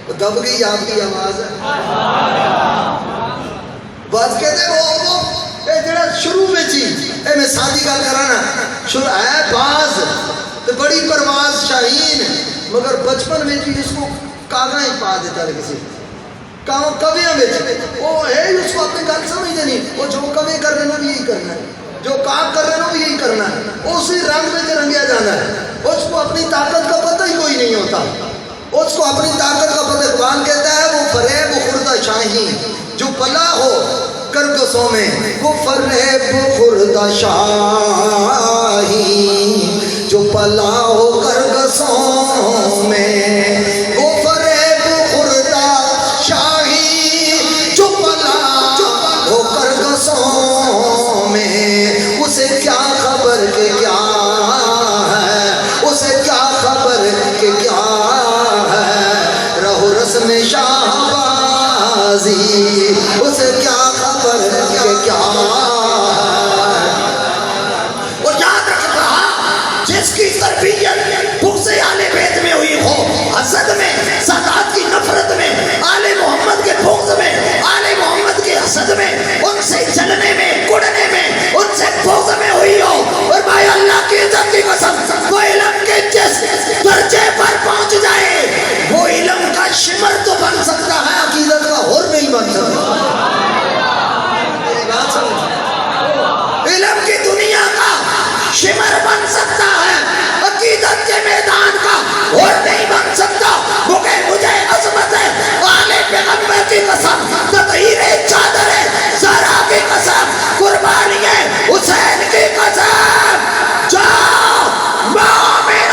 [SPEAKER 1] وہ دب گئی آپ کی آواز ہے. بات کہتے ہیں وہ جڑا شروع میں چیز میں سادی گل کرانا شروع ہے باز تو بڑی پرواز شاہین مگر بچپن میں بھی اس کو کاغاں ہی پا دیتا ہے کسی کویاں میں وہ ہے اس کو اپنی گل سمجھتے نہیں. وہ جو کوے کر رہے ہیں بھی یہی کرنا ہے جو کام کر رہے ہیں بھی یہی کرنا ہے. اسی رنگ میں رنگیا جانا ہے. اس کو اپنی طاقت کا پتہ ہی کوئی نہیں ہوتا. اس کو اپنی طاقت کا پتہ اقبال کہتا ہے وہ فریب خوردہ شاہی جو پلا ہو کرگسوں میں وہ فریب خوردہ شاہی جو پلا ہو کرگسوں میں وہ فریب خوردہ شاہی جو پلا ہو کرگسوں میں. اسے کیا خبر کہ کیا ہے اسے کیا خبر کہ کیا ہے رہو رسم شاہ بازی اسے کیا خبر کہ کیا ہے. اور یاد رکھ رہا جس کی تربیت بغض اہل بیت میں ہوئی ہو حسد میں سادات کی نفرت میں آل محمد کے بغض میں آل محمد کے حسد میں ان سے جلنے میں کڑنے میں ان سے بغض میں ہوئی ہو اور بھائی اللہ کی عزت کی قسم وہ علم کے جس درجے پر پہنچ جائے وہ علم کا شمر تو بن سکتا ہے عقیدت کا ہور نہیں بن سکتا. علم کی دنیا کا شمر بن سکتا ہے عقیدت کے میدان کا اور نہیں بن سکتا. مجھے عظمت ہے آل پیغمبر کی قسم تطہیر چادر زہرا کی قسم قربانی حسین کی قسم جو مومن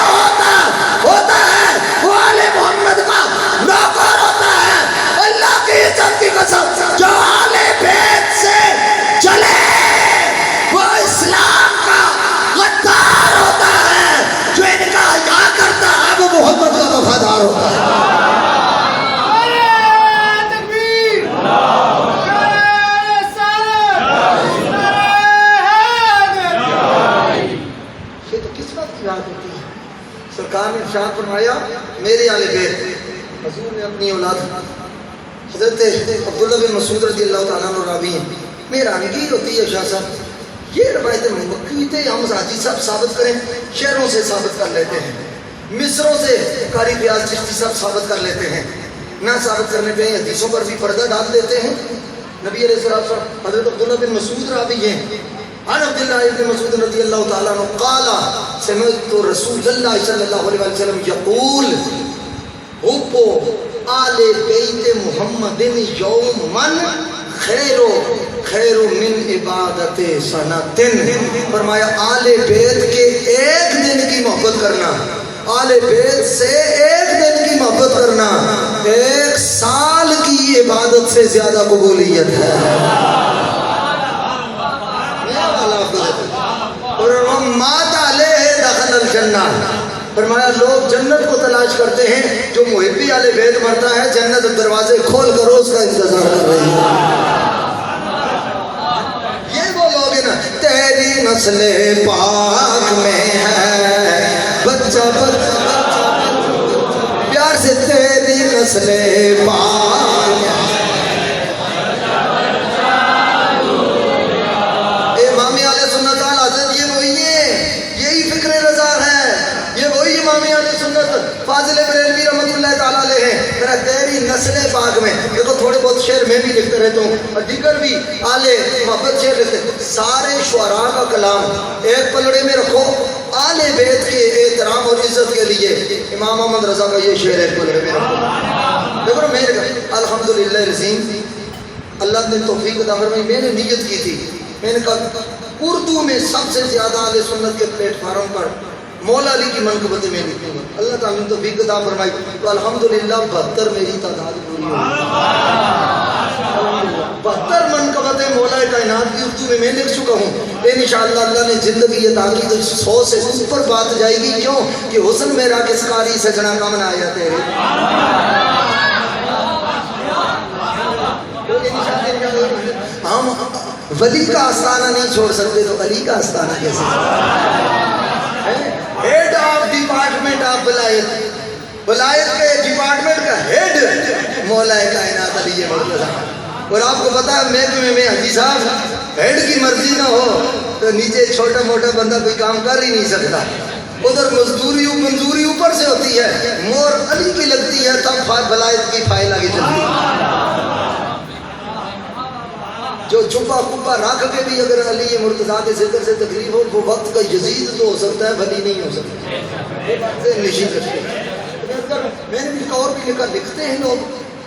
[SPEAKER 1] ہوتا ہے وہ آل محمد کا نوکر ہوتا ہے. اللہ کی عزت کی قسم جو آل بیت سے چلے وہ اسلام کا غدار ہوتا ہے. جو ان کا حیا کرتا ہے وہ محمد کا وفادار ہوتا ہے. سرکار نے ارشاد فرمایا میرے آل بیت حضور نے اپنی اولاد حضرت عبداللہ بن مسعود رضی اللہ تعالیٰ عنہ راوی ہیں. میرانگی ہوتی ہے شاہ صاحب یہ روایت مکی تھے ہم حاجی صاحب ثابت کریں شہروں سے ثابت کر لیتے ہیں مصروں سے قاری فیاض چشتی صاحب ثابت کر لیتے ہیں، نہ ثابت کرنے پہ حدیثوں پر بھی پردہ ڈال دیتے ہیں۔ نبی علیہ السلام حضرت عبداللہ بن مسعود راوی ہیں، عن عبداللہ بن مسعود رضی اللہ تعالیٰ عنہ قال سمعت رسول اللہ صلی اللہ علیہ وسلم یقول حب آل بیت محمد یومن خیر من عبادت سنۃ۔ فرمایا آل بیت کے ایک دن کی محبت کرنا، آل بیت سے ایک دن کی محبت کرنا 1 سال کی عبادت سے زیادہ قبولیت ہے۔ اور مات علیہ دخل الجنہ، فرمایا لوگ جنت کو تلاش کرتے ہیں، جو محبی آل بیت مرتا ہے جنت دروازے کھول کر اس کا انتظار کر رہی ہے۔ یہ وہ لوگ ہیں نا، تیری نسل پاک میں ہے بچہ بچہ، پیار سے تیری نسل پاک میں ہے۔ امام اہل سنت والحضرت یہ وہی ہے، یہی فکر رضا ہے، یہ وہی امام اہل سنت فاضل بریلوی رحمۃ اللہ تعالیٰ علیہ ہیں۔ میرا تیری نسل پاک میں، دیکھو تھوڑے بہت شعر میں بھی لکھتا رہتا ہوں اور دیگر بھی آلے محبت شعر لکھتے ہیں، سارے شعراء کا کلام ایک پلڑے میں رکھو، آل بیت کے احترام اور عزت کے لیے امام محمد رضا کا یہ شعر ایک پلڑے میں رکھو۔ دیکھو میرے الحمدللہ العظیم، اللہ نے توفیق عطا فرمائی، میں نے نیت کی تھی، میں نے کہا اردو میں سب سے زیادہ اہل سنت کے پلیٹ فارم پر مولا علی کی منقبتیں میں لکھوں گا، اللہ تعالیٰ نے توفیق عطا فرمائی تو الحمدللہ 72 میری تعداد پوری ہوئی، 72 منقبتیں مولا کائنات کی اردو میں میں لکھ چکا ہوں۔ انشاءاللہ اللہ نے زندگی عطا کی تو 100 سے اوپر بات جائے گی، کیوں کہ حسن میرا کس قاری سجنا کا منایا تیرے۔ ہم ولی کا آستانہ نہیں چھوڑ سکتے تو علی کا آستانہ کیسے؟ ہیڈ آف ڈپارٹمنٹ آف ولایت، ولایت کے ڈپارٹمنٹ کا ہیڈ مولا کائنات علی مرتضیٰ۔ اور آپ کو پتا ہے محکمے میں حاجی صاحب ہیڈ کی مرضی نہ ہو تو نیچے چھوٹا موٹا بندہ کوئی کام کر ہی نہیں سکتا، ادھر مزدوری منظوری اوپر سے ہوتی ہے، مور علی کی لگتی ہے تب ولایت کی فائل آگے چلتی ہے۔ جو چھپا کپا رکھ کے بھی اگر علی مرتضیٰ کے ذکر سے تکلیف ہو وہ وقت کا یزید تو ہو سکتا ہے، ولی نہیں ہو سکتا۔ یہ بات سے نشی کرتے ہیں، میں نے بھی اور بھی لکھا، لکھتے ہیں لوگ،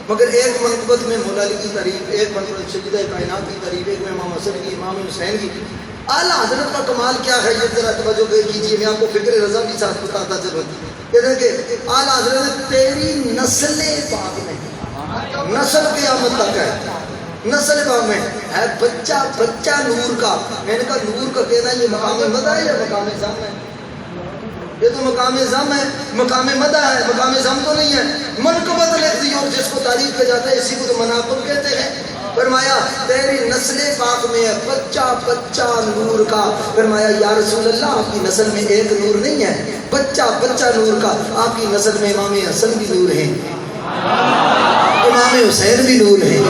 [SPEAKER 1] مگر ایک منقبت میں مولا علی کی تعریف، ایک منقبت سیدہ کائنات کی تعریف، ایک میں امام حسن کی، امام حسین کی۔ اعلیٰ حضرت کا کمال کیا ہے یہ ذرا توجہ کیجیے، میں آپ کو فکر رضا کے ساتھ بتاتا چلوں۔ کہتے ہیں کہ اعلیٰ حضرت تیری نسل پاک میں، نسل قیامت تک ہے، نسل پاک میں ہے بچہ بچہ نور کا۔ میں نے کہا نور کا کہنا یہ مقام مدح ہے یا مقام ذم ہے؟ یہ تو مقام ذم ہے، مقام مدح ہے، مقام ذم تو نہیں ہے۔ منقبت لکھ دی اور جس کو تعریف کیا جاتا ہے اسی کو تو مناقب کہتے ہیں۔ فرمایا تیری نسل پاک میں ہے بچہ بچہ نور کا۔ فرمایا یا رسول اللہ آپ کی نسل میں ایک نور نہیں ہے، بچہ بچہ نور کا۔ آپ کی نسل میں امام حسن بھی نور ہیں، امام حسین بھی نور ہیں،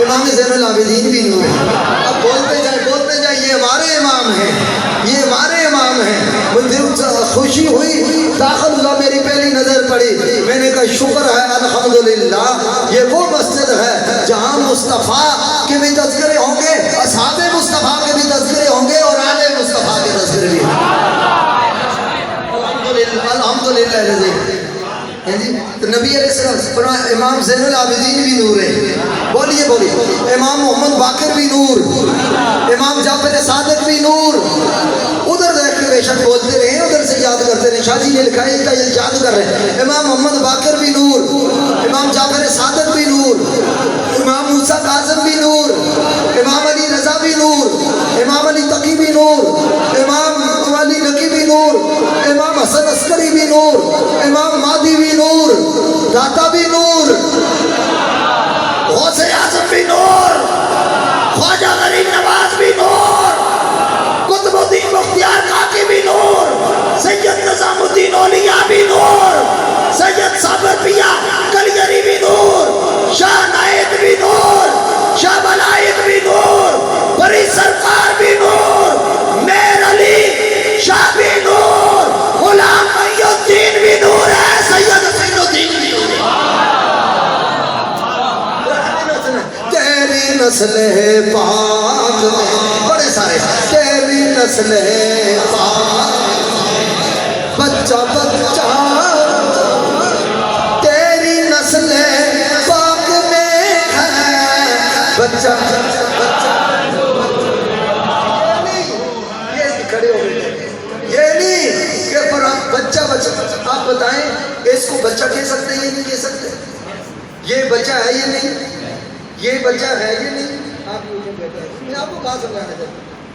[SPEAKER 1] امام زین العابدین بھی نور ہیں۔ اب بولتے جائیں یہ ہمارے امام ہیں، یہ ہمارے امام ہیں۔ مجھے خوشی ہوئی، داخل ہوا میری پہلی نظر پڑی، میں نے کہا شکر ہے الحمدللہ یہ وہ مسجد ہے جہاں مصطفیٰ کے بھی تذکرے ہوں گے، اصحاب مصطفیٰ کے بھی تذکرے ہوں گے اور آل مصطفیٰ کے تذکرے بھی ہوں گے۔ الحمدللہ نبی علیہ السلام امام زین العابدین بھی نور ہے، بولیے بولیے، امام محمد باقر بھی نور، امام جعفر صادق بھی نور۔ ادھر دیکھ کے بے شک بولتے رہے، ادھر سے یاد کرتے رہے، شاہ جی نے لکھا ہے یہ یاد کر رہے ہیں۔ امام محمد باقر بھی نور، امام جعفر صادق بھی نور، امام موسیٰ کاظم بھی نور، امام علی رضا بھی نور، امام علی تقی بھی نور، امام علی نقی بھی نور، امام حسن عسکری بھی نور، امام مہدی بھی نور، داتا بھی نور، غوث اعظم بھی نور، خواجہ غریب نواز بھی نور، قطب الدین بختیار کاکی بھی نور، سید نظام الدین اولیاء بھی نور، سید صابر پیا کلیری بھی نور، شاہ نائد بھی نور، شاہ بلائد بھی نور، بری سرکار بھی نور، میر علی شاہ بھی نور، غلام محی الدین نسل پاک میں بڑے سارے تیری نسل پاک بچہ بچہ تیری نسل پاک میں ہے بچہ بچہ یہ کھڑے ہو گئے یہ نہیں کہ پر بچہ بچہ آپ بتائیں اس کو بچہ کہہ سکتے ہیں یہ نہیں کہہ سکتے یہ بچہ ہے یہ نہیں یہ بچہ ہے یہ نہیں آپ میں آپ کو بات سمجھانا چاہتا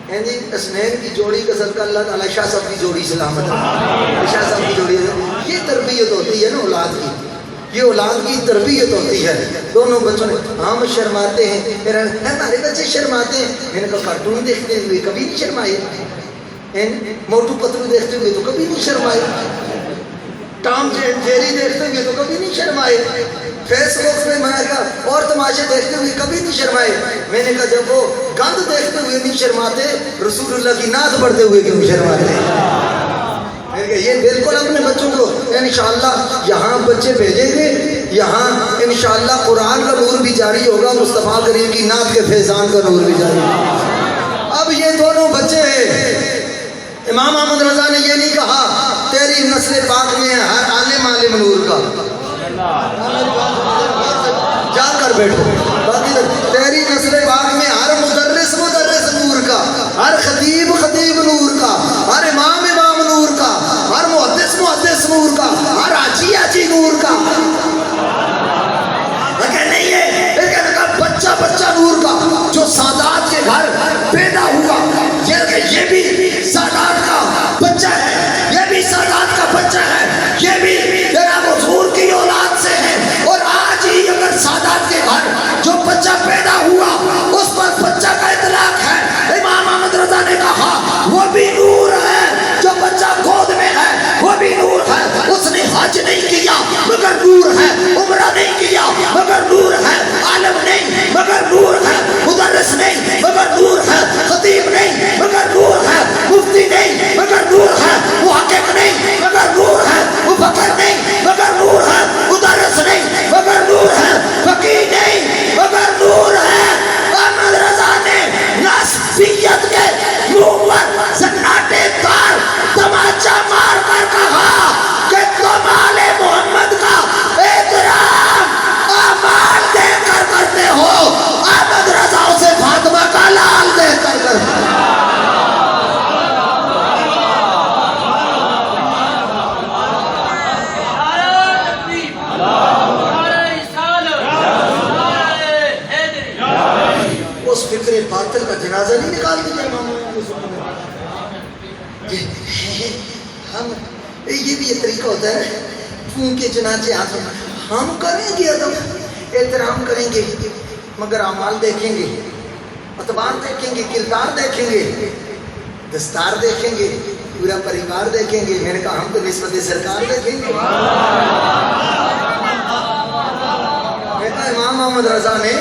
[SPEAKER 1] ہوں جی اسنین کی جوڑی کا صدقہ اللہ تعالیٰ شاہ صاحب کی جوڑی سلامت ہے شاہ صاحب کی جوڑی یہ تربیت ہوتی ہے نا اولاد کی یہ اولاد کی تربیت ہوتی ہے دونوں بچوں نے ہم شرماتے ہیں ہمارے بچے شرماتے ہیں میں نے کہا کارٹون دیکھتے ہوئے کبھی نہیں شرمائے موٹو پتلو دیکھتے ہوئے تو کبھی نہیں شرمائے ٹام جیری دیکھتے ہوئے تو کبھی نہیں شرمائے فیس بک میں میں کہا اور تماشے دیکھتے ہوئے کبھی نہیں شرمائے میں نے کہا جب وہ گند دیکھتے ہوئے نہیں شرماتے رسول اللہ کی نعت پڑھتے ہوئے کیوں شرماتے میں نے کہا یہ بالکل اپنے بچوں کو انشاءاللہ یہاں بچے بھیجیں گے یہاں انشاءاللہ قرآن کا نور بھی جاری ہوگا مصطفیٰ کریم کی نعت کے فیضان کا نور بھی جاری ہوگا اب یہ دونوں بچے امام احمد رضا نے یہ نہیں کہا تیری نسل پاک میں ہے ہر عالم عالم نور کا جا کر بیٹھو تیری نسل پاک میں ہر مدرس مدرس نور کا ہر خطیب خطیب نور کا ہر امام امام نور کا ہر محدث محدث نور کا ہر حاجی حاجی نور کا نہیں ہے بچہ بچہ نور کا جو سادات کے گھر پیدا ہوا یہ بھی سادات کا بچہ ہے یہ بھی سادات کا بچہ ہے یہ بھی جناب حضور کی اولاد سے ہے اور آج ہی اگر سادات کے گھر جو بچہ پیدا ہوا اس پر بچہ کا اطلاق ہے امام احمد رضا نے کہا وہ بھی نور ہے جو بچہ گود میں ہے وہ بھی نور ہے اس نے حج نہیں کیا مگر نور ہے عمرہ نہیں کیا مگر نور ہے عالم نہیں مگر نور ہے مدرس نہیں مگر نور ہے خطیب نہیں مگر نور ہے مفتی نہیں مگر نور ہے محقق نہیں مگر نور ہے مفکر نہیں مگر نور ہے مدرس نہیں مگر نور ہے فقیہ نہیں مگر نور ہے احمد رضا نے نسبیت کے منہ پر سناٹے دار تماچا مار کر کہا کہ تم آل محمد کا احترام اعمال دیکھ کر کرتے ہو احمد رضا اسے فاطمہ کا لال دیکھ کر کرتے ہو اس فکر باطل کا جنازہ نہیں نکال دیا ہم یہ بھی یہ طریقہ ہوتا ہے خون کے جنازے ہم کریں گے ادب احترام کریں گے مگر اعمال دیکھیں گے اعتبار دیکھیں گے کردار دیکھیں گے دستار دیکھیں گے پورا پریوار دیکھیں گے میں نے کہا ہم تو نسبت سرکار دیکھیں گے میں کہا امام احمد رضا نے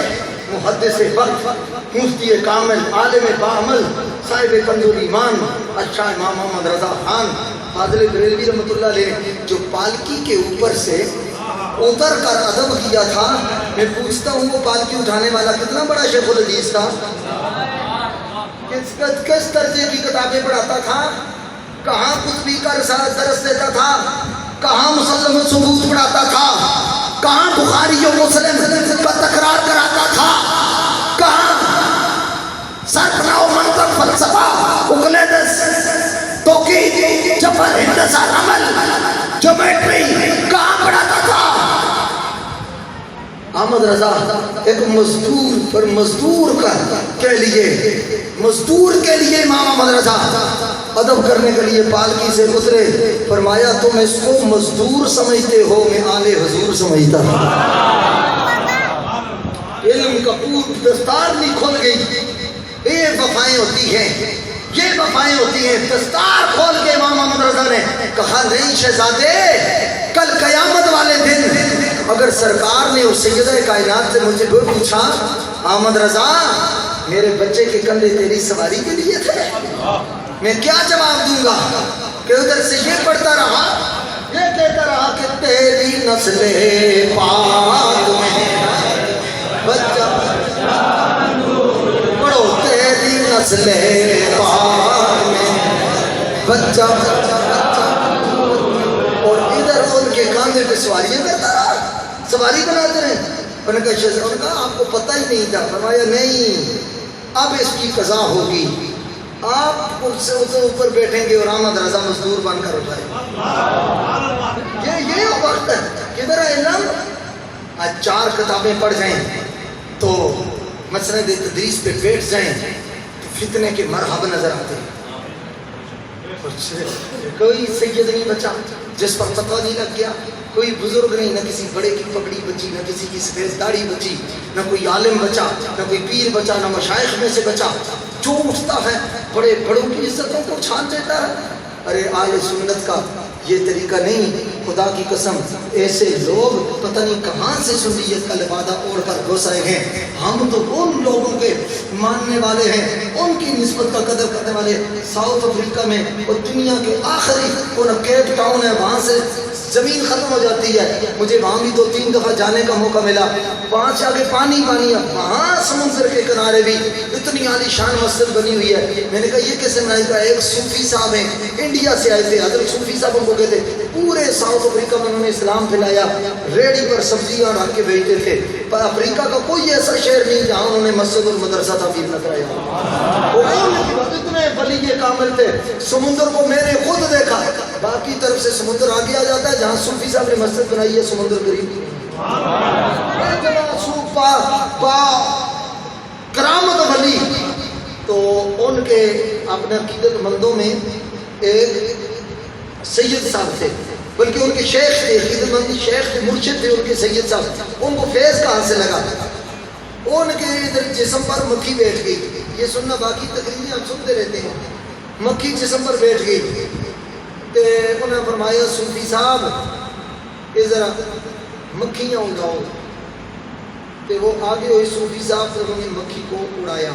[SPEAKER 1] محدث وقت مفتی کامل عالم باعمل صاحب کنز ایمان اچھا امام محمد رضا خان فاضل بریلوی رحمۃ اللہ علیہ جو پالکی کے اوپر سے اتر کر ادب کیا تھا میں پوچھتا ہوں وہ پالکی اٹھانے والا کتنا بڑا شیخ الحدیث تھا کس درجے کی کتابیں پڑھاتا تھا کہاں کتبی کا رسالہ درس دیتا تھا کہاں مسلم و ثبوت پڑھاتا تھا کہاں بخاری و مسلم کا تکرار کراتا تھا کہاں صرف و منطق فلسفہ اقلیدس توقید جبر ہندسہ عمل جیومیٹری کہاں پڑھاتا تھا احمد رضا ایک مزدور پر مزدور کے لیے امام احمد رضا ادب کرنے کے لیے پالکی سے گزرے فرمایا تم اس کو مزدور سمجھتے ہو میں آل حضور سمجھتا ہوں علم کا پور دستار نہیں کھل گئی یہ وفائیں ہوتی ہیں یہ وفائیں ہوتی ہیں دستار کھول کے امام احمد رضا نے کہا نہیں شہزادے کل قیامت والے دن اگر سرکار نے اس سیدہ کائنات سے مجھے پوچھا احمد رضا میرے بچے کے کندھے تیری سواری کے لیے تھے میں کیا جواب دوں گا کہ ادھر سے یہ پڑھتا رہا یہ کہتا رہا کہ تیری نسل پاک میں بچہ نسل پاک میں بچہ اور ادھر ان کے کاندھے پہ سواریاں کرتا رہا، سواری بناتے رہے. انہوں نے کہا آپ کو پتہ ہی نہیں تھا. فرمایا نہیں، اب اس کی قضا ہوگی، آپ اس سے اوپر بیٹھیں گے اور آمد رضا مزدور بن کر اٹھائیں. یہ وقت ہے. کدھر ہے علم؟ آج 4 کتابیں پڑھ جائیں تو مسند تدریس پہ بیٹھ جائیں تو فتنے کے مرحب نظر آتے ہیں. کوئی سید نہیں بچا جس پر فتویٰ نہیں لگ گیا، کوئی بزرگ نہیں، نہ کسی بڑے کی پگڑی بچی، نہ کسی کی سفید داڑھی بچی، نہ کوئی عالم بچا، نہ کوئی پیر بچا، نہ مشائخ میں سے بچا. جو اٹھتا ہے بڑے بڑوں کی عزتوں کو چھان دیتا ہے. ارے اہل سنت کا یہ طریقہ نہیں. خدا کی قسم ایسے لوگ پتہ نہیں کہاں سے سنیت کا لبادہ اوڑھ کر گھس آئے ہیں. ہم تو ان لوگوں کے ماننے والے ہیں، ان کی نسبت کا قدر کرنے والے. ساؤتھ افریقہ میں اور دنیا کے آخری کیپ ٹاؤن ہے، وہاں سے زمین ختم ہو جاتی ہے. مجھے وہاں بھی 2-3 دفعہ جانے کا موقع ملا. وہاں سے آگے پانی پانی ہے، وہاں سمندر کے کنارے بھی اتنی عالی شان مسجد بنی ہوئی ہے. میں نے کہا یہ کیسے بنائی؟ کا ایک صوفی صاحب ہیں، انڈیا سے آئے تھے. حضرت صوفی صاحب کو کہتے پورے ساؤتھ افریقہ میں انہوں نے اسلام پھیلایا. ریڈی پر سبزیاں رکھ کے بھیجتے تھے. پر افریقہ کا کوئی ایسا شہر نہیں جہاں انہوں نے مسجد اور مدرسہ تعمیر نہ کرایا. اتنے ولی کامل تھے. سمندر کو میں نے خود دیکھا، باقی طرف سے سمندر آگے آ جاتا ہے. جہاں صوفی صاحب نے مسجد بنائی ہے سمندر قریب. کرامت ولی تو ان کے اپنے عقیدت مندوں میں ایک سید صاحب تھے، بلکہ ان کے شیخ تھے، عقیدت مند شیخ تھے، مرشد تھے ان کے سید صاحب. ان کو فیض کہاں سے لگا؟ ان کے ادھر جسم پر مکھی بیٹھ گئی. یہ سننا باقی تقریباً ہم سنتے رہتے ہیں. مکھی جسم پر بیٹھ گئی تو انہوں نے فرمایا صوفی صاحب یہ ذرا مکھیاں اڑاؤ. تو وہ آگے ہوئے صوفی صاحب سے انہوں نے مکھی کو اڑایا.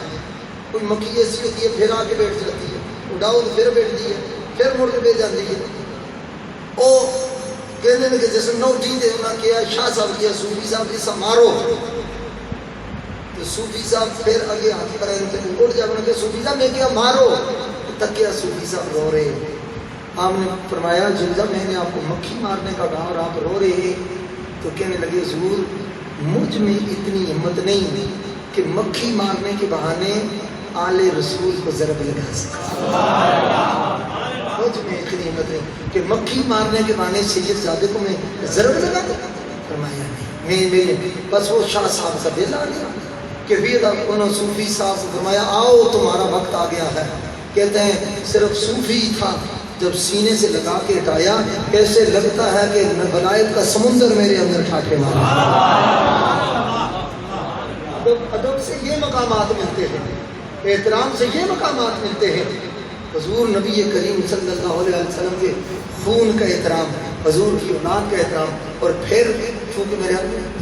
[SPEAKER 1] کوئی مکھی ایسی ہوتی ہے پھر آ کے بیٹھ جاتی ہے، اڑاؤ تو پھر بیٹھتی ہے، پھر مڑ کے بیٹھ جاتی ہے. وہ کہنے لگے جیسے نو اٹھی دے انہوں نے کیا شاہ صاحب کیا صوفی صاحب جیسا مارو. تو صوفی صاحب پھر آگے ہاتھ پر اڑ جا. انہوں نے کہا صوفی صاحب میں کیا مارو؟ تک کیا صوفی صاحب رو رہے. آپ نے فرمایا جب میں نے آپ کو مکھی مارنے کا کہا اور آپ رو رہے تو کہنے لگے حضور مجھ میں اتنی ہمت نہیں کہ مکھی مارنے کے بہانے آل رسول کو ضرب لگا سکتا. مجھ میں اتنی ہمت نہیں کہ مکھی مارنے کے بہانے سید زادے کو میں ضرب لگا دوں. فرمایا نہیں. بس وہ شاہ صاحب کا دل آ گیا کہ پھر انہوں صوفی صاحب سے فرمایا آؤ تمہارا وقت آ گیا ہے. کہتے ہیں صرف صوفی تھا، جب سینے سے لگا کے ہٹایا ایسے لگتا ہے کہ بلائت کا سمندر میرے اندر ٹھاٹھے مارا. ادب سے یہ مقامات ملتے ہیں، احترام سے یہ مقامات ملتے ہیں. حضور نبی کریم صلی اللہ علیہ وسلم کے خون کا احترام، حضور کی اولاد کا احترام. اور پھر چونکہ میرے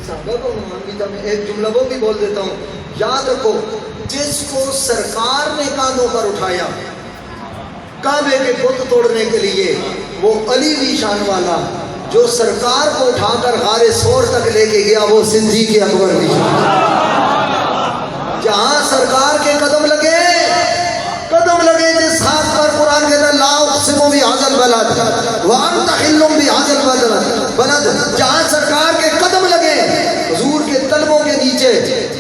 [SPEAKER 1] صحابہ کا عنوان بھی تھا، میں ایک جملہ وہ بھی بول دیتا ہوں. یاد رکھو جس کو سرکار نے کاندھوں پر اٹھایا کعبے کے بت توڑنے کے لیے، وہ علی بھی شان والا. جو سرکار کو اٹھا کر غار ثور تک لے کے گیا وہ صدیق اکبر بھی. جہاں سرکار کے قدم لگے جس ہاتھ پر قرآن کہتا ہے لا اقسم بہذا البلد وانت حل بہذا البلد. جہاں سرکار کے قدم لگے، حضور کے تلبوں کے نیچے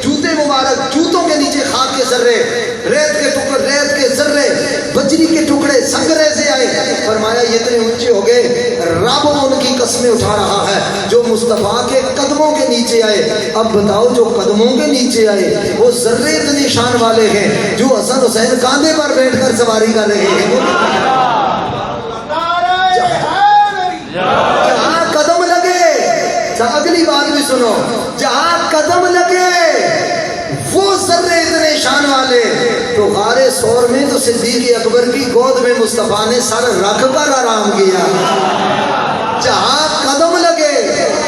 [SPEAKER 1] جوتے مبارک، جوتوں کے نیچے خاک کے ذرے، ریت کے ٹکڑے، ریت کے ذرے، بجری کے ٹکڑے سنگرے سے آئے. فرمایا یہ اتنے اونچے ہو گئے رب ان کی قسمیں اٹھا رہا ہے جو مصطفیٰ کے قدموں کے نیچے آئے. اب بتاؤ جو قدموں کے نیچے آئے وہ ذرے اتنے شان والے ہیں جو حسن حسین کاندھے پر بیٹھ کر سواری کر رہے ہیں. جہاں قدم لگے، اگلی بات بھی سنو، جہاں قدم لگے وہ ذرے اتنے شان والے. تو غار ثور میں تو صدیق اکبر کی گود میں مصطفیٰ نے سر رکھ کر آرام کیا. جہاں قدم لگے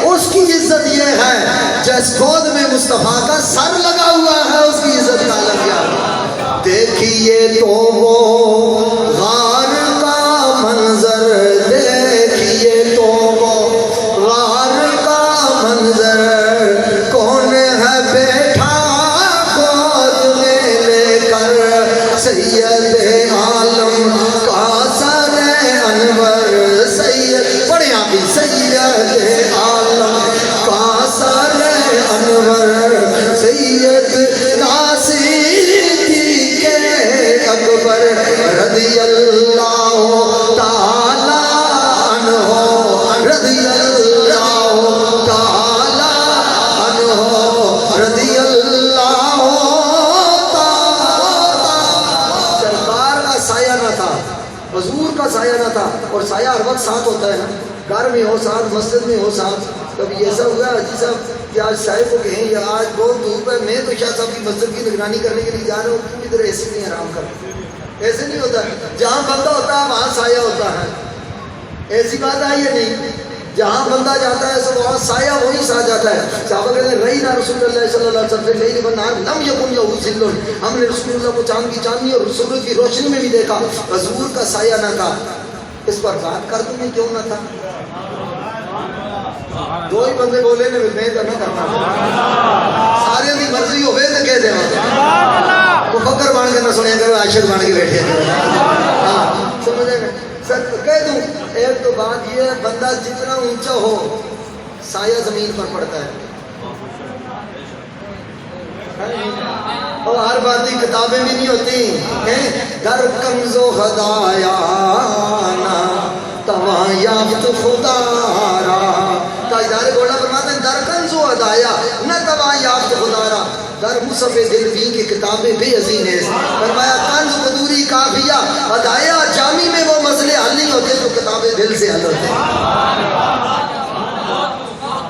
[SPEAKER 1] اس کی عزت یہ ہے جس گود میں مصطفیٰ کا سر لگا ہوا ہے اس کی عزت کا الگ کیا. دیکھیے تو وہ غار کا منظر، دیکھیے تو وہ غار کا منظر، کون ہے بیٹھا گود میں لے کر ہر وقت ساتھ ہوتا ہے نا، گھر میں ہو ساتھ، مسجد میں ہو ساتھ. کبھی ایسا ہوا حاجی صاحب کہ آج صاحب کو کہیں یا آج بہت دھوپ ہے، میں تو شاہ صاحب کی مسجد کی نگرانی کرنے کے لیے جا رہا ہوں، تم ادھر ایسے نہیں آرام کر. ایسے نہیں ہوتا. جہاں بندہ ہوتا ہے وہاں سایہ ہوتا ہے. ایسی بات ہے یہ نہیں، جہاں بندہ جاتا ہے سب وہاں سایہ وہی ساتھ جاتا ہے. صحابہ کہتے ہیں رہی نہ رسول اللہ صلی اللہ علیہ وسلم نہیں بنار لم یکن لہو ظل، ہم نے رسول اللہ کو چاند کی چاندنی اور سورج کی روشنی میں بھی دیکھا، حضور کا سایہ نہ تھا. اس پر بات کر دوں کیوں نہ تھا؟ دو ہی بندے بولے نے میں تو نہ کرنا، سارے کی مرضی ہوئے تو کہہ دے وہ فکر بن کے نہ سنیا کرو، عاشق بن کے بیٹھے کرو. ہاں سمجھے گا سر کہہ دوں. ایک تو بات یہ ہے بندہ جتنا اونچا ہو سایہ زمین پر پڑتا ہے. اور ہر بات کی کتابیں بھی نہیں ہوتی. در کنز و ہدایانا تواں یافت خدا را. تاجدار گوڑا فرماتے ہیں در کنز و ہدایا نہ تواں یافت خدا را. در مصحف دل بھی کی کتابیں بے عظیم ہیں. فرمایا کنز قدوری کافیہ ہدایا جامی میں وہ مسئلے حل نہیں ہوتے تو کتابیں دل سے حل ہوتے ہیں.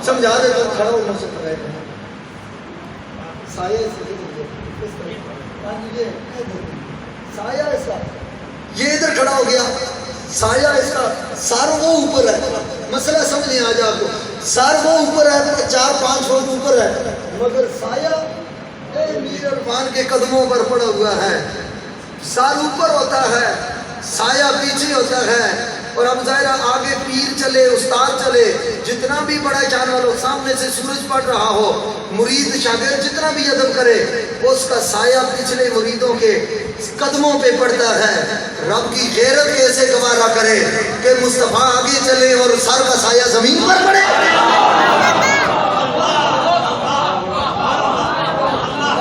[SPEAKER 1] سمجھا دے تو کھڑا ہونا سکتا ہے. سایہ سایہ اس کا یہ ادھر کھڑا ہو گیا، سایہ اس کا سر وہ اوپر ہے. مسئلہ سمجھنے آ جا آپ کو. سر وہ اوپر ہے 4-5 فٹ اوپر ہے، مگر سایہ میر عرفان کے قدموں پر پڑا ہوا ہے. سر اوپر ہوتا ہے، سایہ پیچھے ہوتا ہے. اور اب ظاہر آگے پیر چلے، استاد چلے، جتنا بھی بڑا جانور ہو، سامنے سے سورج پڑ رہا ہو، مرید شاگرد جتنا بھی ادب کرے، اس کا سایہ پچھلے مریدوں کے قدموں پہ پڑتا ہے. رب کی غیرت کیسے گوارا کرے کہ مصطفیٰ آگے چلے اور سر کا سایہ زمین پر پڑے.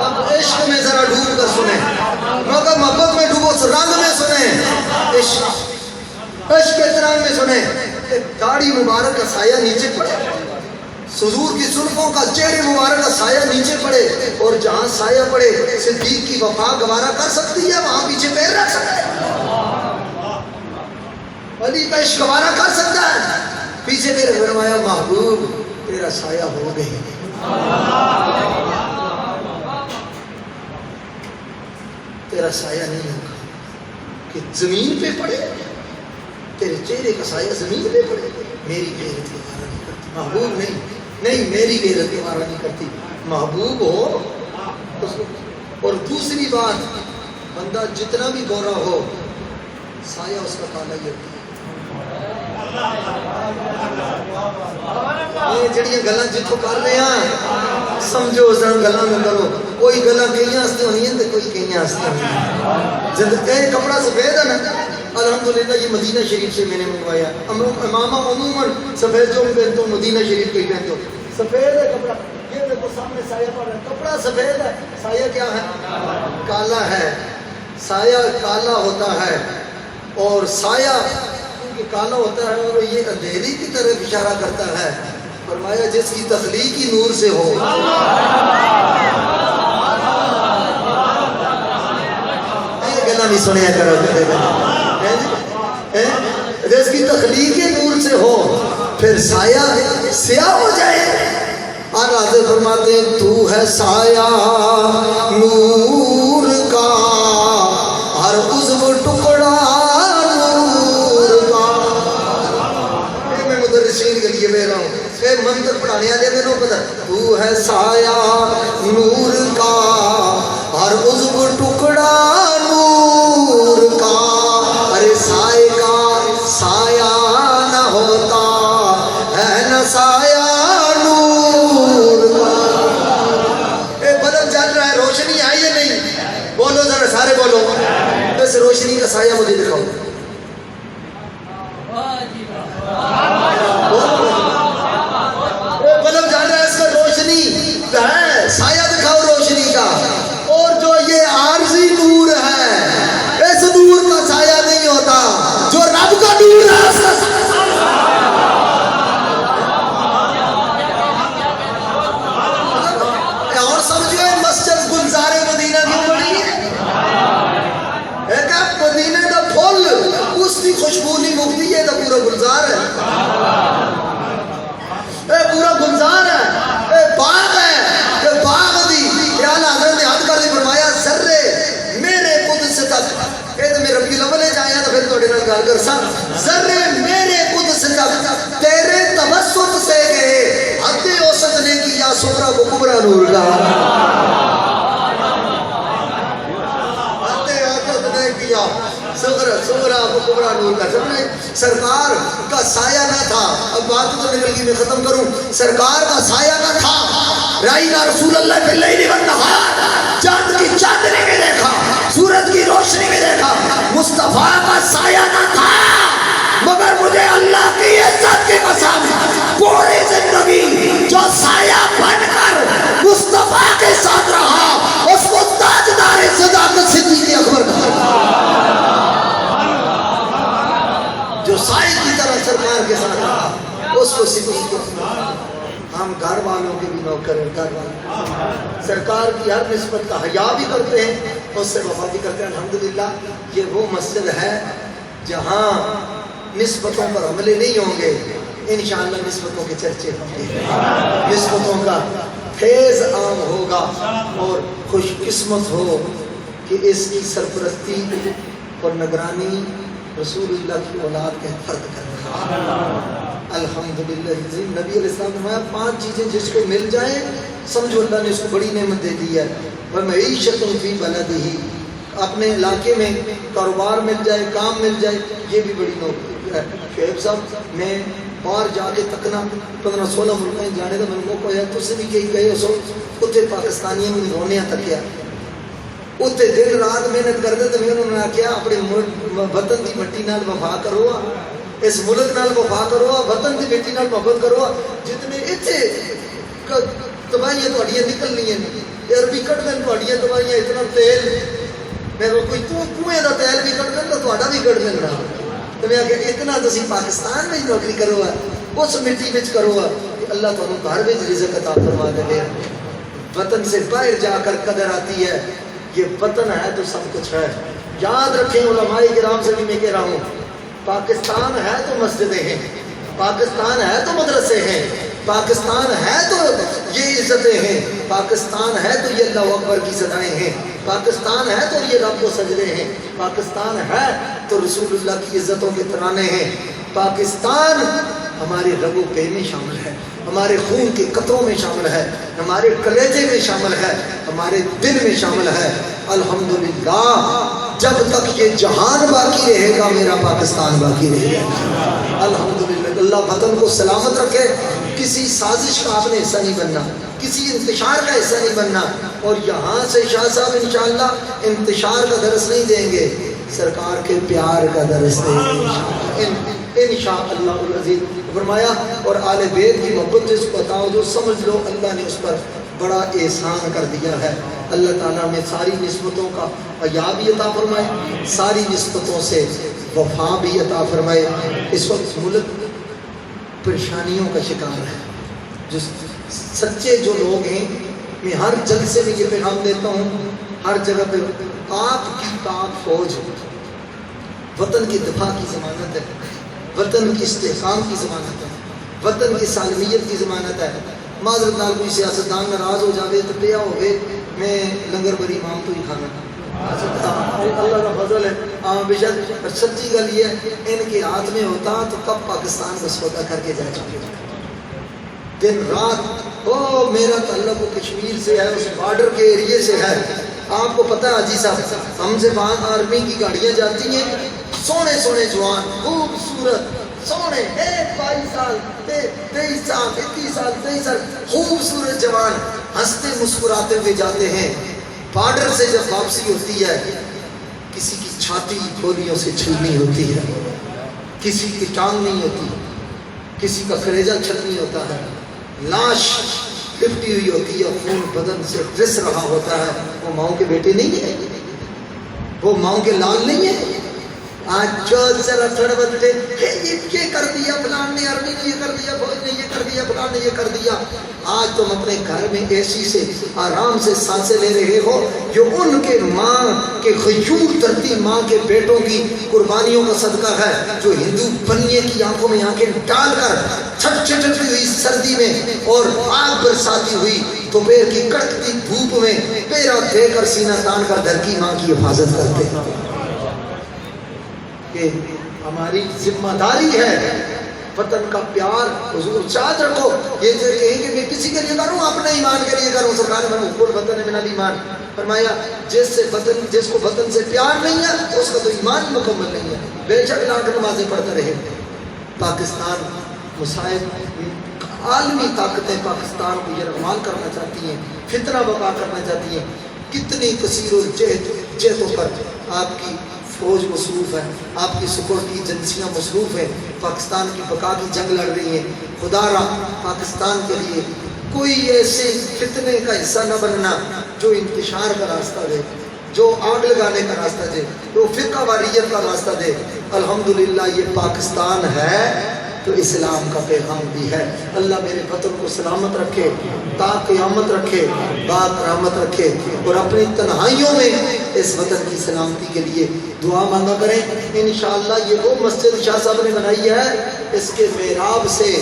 [SPEAKER 1] اب عشق میں ذرا ڈوب کر سنیں، مگر محبت میں ڈوبو، رنگ میں سنیں، عشق کے رنگ میں سنیں کہ داڑھی مبارک کا سایہ نیچے پڑے، حضور کی زلفوں کا چہرے مبارک کا سایہ نیچے پڑے. اور جہاں سایہ پڑے صدیق کی وفا گوارا کر سکتی ہے، وہاں پیچھے پیر رکھ سکتے ہیں. علی کا عشق گوارا کر سکتا ہے، پیچھے پیر فرمایا محبوب تیرا سایہ ہو گئی. تیرا سایہ نہیں ہوگا کہ زمین پہ پڑے، تیرے چہرے کا سایہ زمین پہ پڑے. میری غیرت کے بارہ نہیں کرتی محبوب، نہیں میری غیرت کے بارہ نہیں کرتی. محبوب ہو. اور دوسری بات، بندہ جتنا بھی گورا ہو سایہ اس کا کالا ہی ہوتا ہے. یہ جڑیاں گلاں جتوں کر رہے ہیں سمجھو سن گلاں نہ کرو. کوئی گلاں کئیاں واسطے ہونی ہیں تے کوئی کئیاں واسطے ہونی ہیں. جب یہ کپڑا سفید ہے نا، الحمدللہ یہ مدینہ شریف سے میں نے منگوایا. امامہ عموماً سفید جو پہنتے ہو مدینہ شریف کو ہی پہنتے ہو. سفید ہے کپڑا، یہ دیکھو سامنے سایہ پڑ رہا ہے، کپڑا سفید ہے، سایہ کیا ہے؟ کالا ہے. سایہ کالا ہوتا ہے، اور سایہ کیونکہ کالا ہوتا ہے اور یہ اندھیری کی طرف اشارہ کرتا ہے. فرمایا جس کی تخلیق ہی نور سے ہو. گلا نہیں سنیا کرو، جس کی تخلیق نور سے ہو پھر سایہ سیاہ ہو جائے. اور حضرت فرماتے ہیں تو ہے سایہ نور کا، ہر عضو ٹکڑا نور کا. میں مدرسین کے لیے بے رہا ہوں، منطق پڑھانے والے میں نو پتہ. تو ہے سایہ نور کا، ہر عضو ٹکڑا نور کا. ارے سائے کا سایہ نہ ہوتا ہے نہ سایہ نور کا. اے بلب جل رہا ہے، روشنی آئی ہے نہیں؟ بولو ذرا سارے بولو. اس روشنی کا سایہ مجھے دکھاؤ. بلب جل رہا ہے، اس کا روشنی ہے، سایہ دکھاؤ روشنی کا. اور جو یہ عارضی نور ہے اس نور کا سایہ نہیں ہوتا، جو رب کا نور ہے اس کا سایہ. اور سمجھو مسجد گلزار مدینہ کیوں بڑی ہے؟ ایک مدینے کا پھول قسم ذرے میرے قدس تک تیرے توسط سے گئے حد اوسط نے کیا صغرا و کبرا نور کا حد اوسط نے کیا صغرا و کبرا نور کا سرکار کا سایہ نہ تھا. اب بات تو نکل گئی میں ختم کروں. سرکار کا سایہ نہ تھا. رائنا رسول اللہ باللیل والنہار چاند کی چاندنی میں دیکھا سورج کی روشنی میں دیکھا مصطفیٰ کا سایہ نہ تھا مگر مجھے اللہ کی عزت کی قسم پوری زندگی جو سایہ بن کر مصطفیٰ کے ساتھ رہا اس کو تاجدار صداقت صدیق اکبر کہا جو سائے کی طرح سرکار کے ساتھ رہا اس کو صدیق اکبر. ہم گھر والوں کے بھی نوکر ہیں. گھر والوں سرکار کی ہر نسبت کا حیا بھی کرتے ہیں اس سے وفا بھی کرتے ہیں. الحمدللہ یہ وہ مسجد ہے جہاں نسبتوں پر حملے نہیں ہوں گے. انشاءاللہ نسبتوں کے چرچے ہوں گے. نسبتوں کا فیض عام ہوگا اور خوش قسمت ہو کہ اس کی سرپرستی اور نگرانی رسول اللہ کی اولاد کے فرد کرنا. الحمدللہ. نبی علیہ السلام نے فرمایا 5 چیزیں جس کو مل جائیں سمجھو اللہ نے اس کو بڑی نعمت دے دی ہے. وَمَعِيشَةٌ فِي بَلَدِهِ اپنے علاقے میں کاروبار مل جائے کام مل جائے یہ بھی بڑی نعمت ہے. شعیب صاحب میں باہر جا کے تکنا 15-16 ملکیں جانے کا میں موقع ہے تو سے بھی کہیں گئے سو اتنے پاکستانیوں میں رونے تکیا اتنے دن رات محنت کرتے تو میں انہوں نے کیا اپنے وطن کی مٹی نال وفا کرو اس ملک نال وفا کرو وطن کی مٹی نال محبت کرو. جتنے اتنے دوائیاں تھوڑیاں نکلنی ہیں عربی کٹ دیں تھوڑیاں دوائیاں اتنا تیل میں کوئی کنویں کا تیل بھی کٹ دیں تو تھوڑا بھی کٹ دینا تو میں کہ اتنا تسی پاکستان میں نوکری کرو اس مٹی میں کرو کہ اللہ تعالیٰ گھر میں رزق عطا فرما دے. وطن سے باہر جا کر قدر آتی ہے. یہ وطن ہے تو سب کچھ ہے. یاد رکھیں علماء کرام سے بھی میں کہہ رہا ہوں پاکستان ہے تو مسجدیں ہیں پاکستان ہے تو مدرسے ہیں پاکستان ہے تو یہ عزتیں ہیں پاکستان ہے تو یہ اللہ اکبر کی صدائیں ہیں پاکستان ہے تو یہ رب کو سجدے ہیں پاکستان ہے تو رسول اللہ کی عزتوں کے ترانے ہیں. پاکستان ہمارے رگ و پے میں شامل ہے ہمارے خون کے قطروں میں شامل ہے ہمارے کلیجے میں شامل ہے ہمارے دل میں شامل ہے. الحمدللہ جب تک یہ جہان باقی رہے گا میرا پاکستان باقی رہے گا. الحمدللہ اللہ وطن کو سلامت رکھے. کسی سازش کا آپ نے حصہ نہیں بننا کسی انتشار کا حصہ نہیں بننا. اور یہاں سے شاہ صاحب انشاءاللہ انتشار کا درس نہیں دیں گے سرکار کے پیار کا درس دیں گے انشاءاللہ العزیز. فرمایا اور آل بیت کی محبت سے اس کو بتاؤ جو سمجھ لو اللہ نے اس پر بڑا احسان کر دیا ہے. اللہ تعالیٰ نے ساری نسبتوں کا حیا بھی عطا فرمائے ساری نسبتوں سے وفا بھی عطا فرمائے. اس وقت ملک پریشانیوں کا شکار ہے. جو سچے جو لوگ ہیں میں ہر جلسے میں یہ پیغام دیتا ہوں ہر جگہ پہ آپ کی پاک فوج وطن کی دفاع کی ضمانت ہے وطن کی استحکام کی ضمانت ہے وطن کی سالمیت کی ضمانت ہے. معذرت نال کوئی سیاستدان ناراض ہو جاوے تو پیا ہوئے میں لنگر بری امام تو ہی کھانا اللہ کا فضل ہے. بے شک سچی گل یہ ہے ان کے ہاتھ میں ہوتا تو کب پاکستان کو سودا کر کے جا چکے دن رات. او میرا تعلق وہ کشمیر سے ہے اس بارڈر کے ایریے سے ہے. آپ کو پتہ ہے حاجی صاحب ہم سے وہاں آرمی کی گاڑیاں جاتی ہیں سونے سونے جوان خوبصورت سونے 22 سال 23 سال 21 سال 23 سال خوبصورت جوان ہنستے مسکراتے ہوئے جاتے ہیں. بارڈر سے جب واپسی ہوتی ہے کسی کی چھاتی گولیوں سے چھلنی ہوتی ہے کسی کی ٹانگ نہیں ہوتی کسی کا کلیجہ چھلنی ہوتا ہے لاش لپٹی ہوئی ہوتی ہے خون بدن سے رس رہا ہوتا ہے. وہ ماؤں کے بیٹے نہیں ہیں وہ ماؤں کے لال نہیں ہیں. آج جو ذرا تھوڑا بتتے یہ کر دیا فلان نے آرمی نے یہ کر دیا فوج نے یہ کر دیا فلان نے یہ کر دیا. آج تم اپنے گھر میں ایسی سے آرام سے سانسیں لے رہے ہو جو ان کے ماں کے غیور دردی ماں کے بیٹوں کی قربانیوں کا صدقہ ہے جو ہندو بنیے کی آنکھوں میں آنکھیں ڈال کر چھٹتی ہوئی سردی میں اور آگ برساتی ہوئی دوپہر کی کڑکتی دھوپ میں پیرا دے کر سینہ تان کر دھرکی ماں کی حفاظت کرتے ہیں. کہ ہماری ذمہ داری ہے وطن کا پیار حضور چاہت رکھو. یہ جو کہیں کہ میں کسی کے لیے کروں اپنے ایمان کے لیے کروں. سرکار نے حب الوطن من الایمان فرمایا جس کو وطن سے پیار نہیں ہے اس کا تو ایمان مکمل نہیں ہے. بے شک لاکھ نمازیں پڑھتا رہے. پاکستان مصائب عالمی طاقتیں پاکستان کو یرغمال کرنا چاہتی ہیں, فتنہ بقا کرنا چاہتی ہیں. کتنی کثیر الجہدوں پر آپ کی فوج مصروف ہے, آپ کی سیکورٹی ایجنسیاں مصروف ہیں, پاکستان کی بقا کی جنگ لڑ رہی ہیں. خدا را پاکستان کے لیے کوئی ایسے فتنے کا حصہ نہ بننا جو انتشار کا راستہ دے, جو آگ لگانے کا راستہ دے, جو فرقہ واریت کا راستہ دے. الحمدللہ یہ پاکستان ہے تو اسلام کا پیغام بھی ہے. اللہ میرے وطن کو سلامت رکھے, تا قیامت رکھے, با کرامت رکھے, اور اپنی تنہائیوں میں اس وطن کی سلامتی کے لیے دعا مانگا کریں. انشاءاللہ یہ وہ مسجد شاہ صاحب نے بنائی ہے, اس کے محراب سے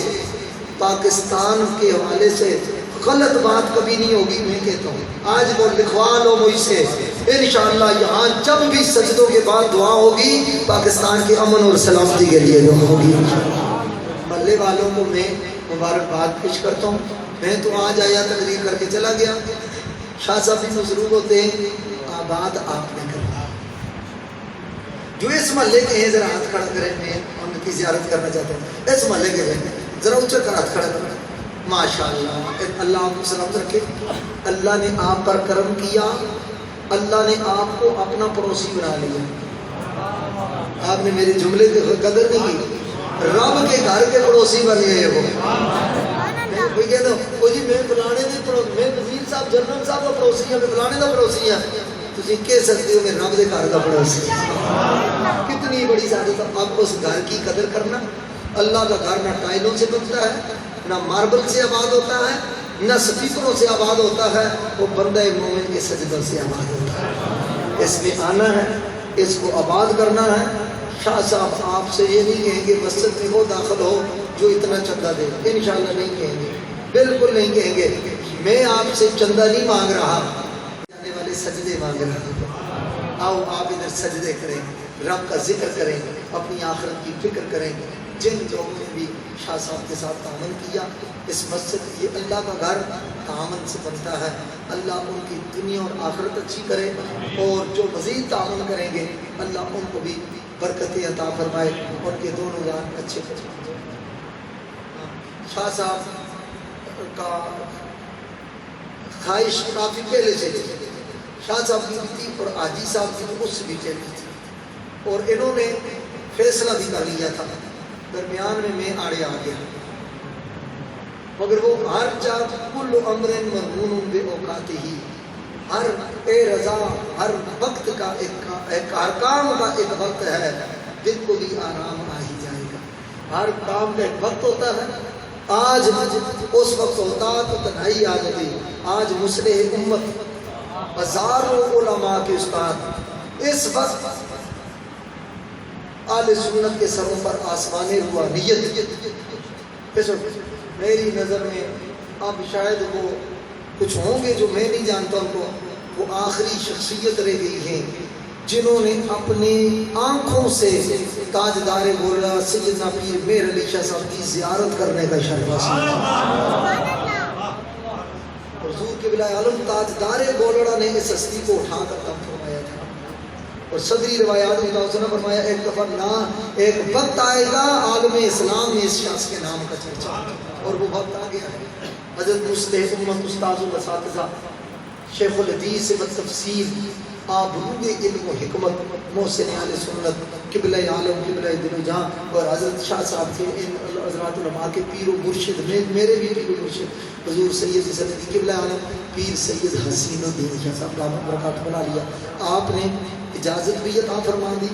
[SPEAKER 1] پاکستان کے حوالے سے غلط بات کبھی نہیں ہوگی. میں کہتا ہوں آج وہ لکھوا لو مجھ سے, انشاءاللہ یہاں جب بھی سجدوں کے بعد دعا ہوگی پاکستان کے امن اور سلامتی کے لیے دعا ہوگی. محلے والوں کو میں مبارکباد پیش کرتا ہوں. میں تو آج آیا تقریر کر کے چلا گیا. شاہ صاحب بھی مضروب ہوتے ہیں, آباد آپ نے کرنا. جو اس محلے کے ہیں ذرا ہاتھ کھڑا کریں, میں ان کی زیارت کرنا چاہتا ہوں. اس محلے کے ہیں ذرا اونچا کر ہاتھ کھڑا کریں. ماشاءاللہ اللہ آپ کو سلامت رکھے. اللہ نے آپ پر کرم کیا, اللہ نے آپ کو اپنا پڑوسی بنا لیا. آپ نے میرے جملے کی قدر نہیں کی, رب کے گھر کے پڑوسی بن گئے. وہ کہتا ہوں جی میں فلانے دے پڑوسی, میں وزیر صاحب جنرل صاحب کا پڑوسی ہوں, میں فلانے کا پڑوسی ہوں. تم کہہ سکتے ہو میں رب کے گھر کا پڑوسی. کتنی بڑی سعادت. آپ اس گھر کی قدر کرنا. اللہ کا گھر نہ ٹائلوں سے بنتا ہے, نہ ماربل سے آباد ہوتا ہے, نہ سپیکروں سے آباد ہوتا ہے, وہ بندہ مومن کے سجدوں سے آباد ہوتا ہے. اس میں آنا ہے, اس کو آباد کرنا ہے. شاہ صاحب آپ سے یہ نہیں کہیں گے مسجد میں وہ داخل ہو جو اتنا چندہ دے, انشاءاللہ نہیں کہیں گے, بالکل نہیں کہیں گے. میں آپ سے چندہ نہیں مانگ رہا, جانے والے سجدے مانگ رہا. آؤ آپ ادھر سجدے کریں, رب کا ذکر کریں, اپنی آخرت کی فکر کریں. جن لوگوں نے بھی شاہ صاحب کے ساتھ تعاون کیا, اس مسجد یہ اللہ کا گھر تعاون سے بنتا ہے. اللہ ان کی دنیا اور آخرت اچھی کرے, اور جو مزید تعاون کریں گے اللہ ان کو بھی برکتیں عطا فرمائے, ان کے دونوں جان اچھے فرمائے. شاہ صاحب کا خواہش کافی پہلے سے تھی, شاہ صاحب کی بھی تھی اور حاجی صاحب کی تو اس سے بھی پہلے تھی, اور انہوں نے فیصلہ بھی کر لیا تھا. درمیان میں آڑے آ گیا, مگر وہ ہر جا کل امر مرہون بے اوقات ہی, ہر اے رضا ہر وقت کا ایک کام کا ایک وقت ہے, دل کو بھی آرام آ ہی جائے گا. ہر کام کا ایک وقت ہوتا ہے. آج اس وقت ہوتا تو تنہائی آ جاتی. آج مصلح امت ہزاروں علماء کے استاد, اس وقت اہل سنت کے سروں پر آسمان روحانیت. میری نظر میں اب شاید وہ کچھ ہوں گے جو میں نہیں جانتا ان کو, وہ آخری شخصیت رہ گئی ہیں جنہوں نے اپنی آنکھوں سے تاجدار گولڑا سیدنا پیر مہر علی شاہ صاحب کی زیارت کرنے کا شرف حاصل کیا. حضور قبلہ عالم تاجدار گولڑا نے اس ہستی کو اٹھا کر دم فرمایا تھا, اور صدری روایات میں فرمایا ایک دفعہ نہ ایک وقت آئے گا عالم اسلام میں اس شخص کے نام کا چرچا, اور وہ وقت آ گیا ہے. حضرت مصلح امت استاذ و اساتذہ شیخ الحدیث و تفسیر آبروگ علم و حکمت محسن اہل سنت قبلہ عالم قبلہ دل و جہاں, اور حضرت شاہ صاحب کے ان حضرات علماء کے پیر و مرشد, میرے بھی پیر و مرشد حضور سید سندی قبلہ عالم پیر سید حسین الدین شاہ صاحب دامت برکات بنا لیا. آپ نے اجازت بھی عطا فرما دی,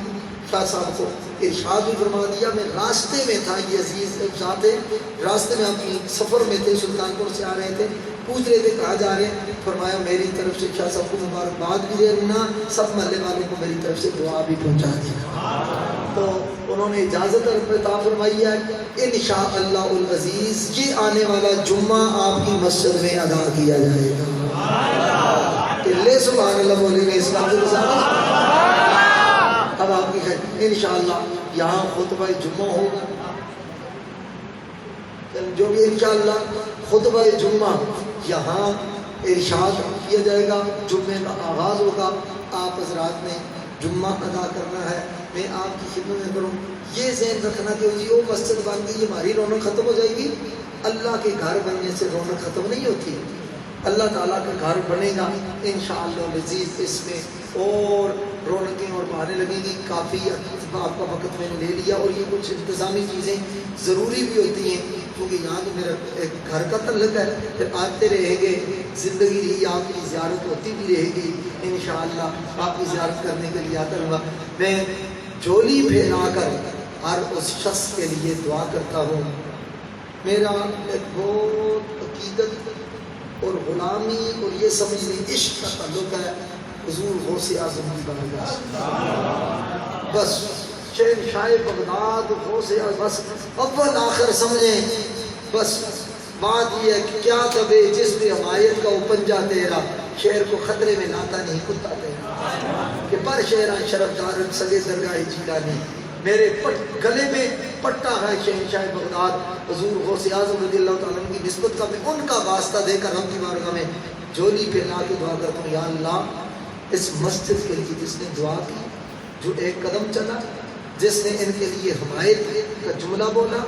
[SPEAKER 1] شاہ صاحب کو ارشاد بھی فرما دیا. میں راستے میں تھا, یہ عزیز صاحب تھے, راستے میں ہم سفر میں تھے, سلطان پور سے آ رہے تھے, پوچھ رہے تھے کہاں جا رہے ہیں. فرمایا میری طرف سے شاہ صاحب کو مبارکباد بھی دینا, سب محلے والوں کو میری طرف سے دعا بھی پہنچا دینا. تو انہوں نے اجازت عطا فرمائی ہے. انشاءاللہ العزیز یہ آنے والا جمعہ آپ کی مسجد میں ادا کیا جائے گا. سبحان اللہ بولیں گے اس بات. اب آپ کی خیر انشاءاللہ یہاں خطبہ جمعہ ہوگا، جو بھی انشاءاللہ خطبہ جمعہ یہاں ارشاد کیا جائے گا، جمعے کا آغاز ہوگا، آپ حضرات نے جمعہ ادا کرنا ہے۔ میں آپ کی خدمت میں کروں، یہ ذہن رکھنا کہ وہ مسجد بن گئی ہماری رونق ختم ہو جائے گی۔ اللہ کے گھر بننے سے رونق ختم نہیں ہوتی، اللہ تعالیٰ کا گھر بنے گا انشاءاللہ العزیز، اس میں اور رونقیں اور بہانے لگیں گی۔ کافی آپ کا وقت میں نے لے لیا، اور یہ کچھ انتظامی چیزیں ضروری بھی ہوتی ہیں، کیونکہ یہاں تو میرا ایک گھر کا تعلق ہے، پھر آتے رہیں گے، زندگی رہی آپ کی زیارت ہوتی بھی رہے گی انشاءاللہ، آپ کی زیارت کرنے کے لیے آتا رہوں گا۔ میں جھولی پھیلا کر ہر اس شخص کے لیے دعا کرتا ہوں۔ میرا ایک بہت عقیدت اور غلامی اور یہ سمجھ لیں عشق کا تعلق ہے حضور غوث اعظم کی بارگاہ سے۔ بس شہنشاہ بغداد غوث اعظم، بس اول آخر سمجھیں، بس بات یہ ہے کہ کیا کبھی جس میں حمایت کا پنجہ تیرا، شہر کو خطرے میں لاتا نہیں کتا تیرا، کہ پر شہران شرف دارن سگے درگاہ جیلانی، میرے گلے میں پٹا ہے شہنشاہ بغداد حضور غوث اعظم رضی اللہ تعالیٰ عنہ کی نسبت کا، میں ان کا واسطہ دے کر ہم کی بارگاہ میں جھولی پھیلا کے دعا کرتا ہوں، یا اللہ اس مسجد کے لیے جس نے دعا کی، جو ایک قدم چلا، جس نے ان کے لیے حمایت کا جملہ بولا،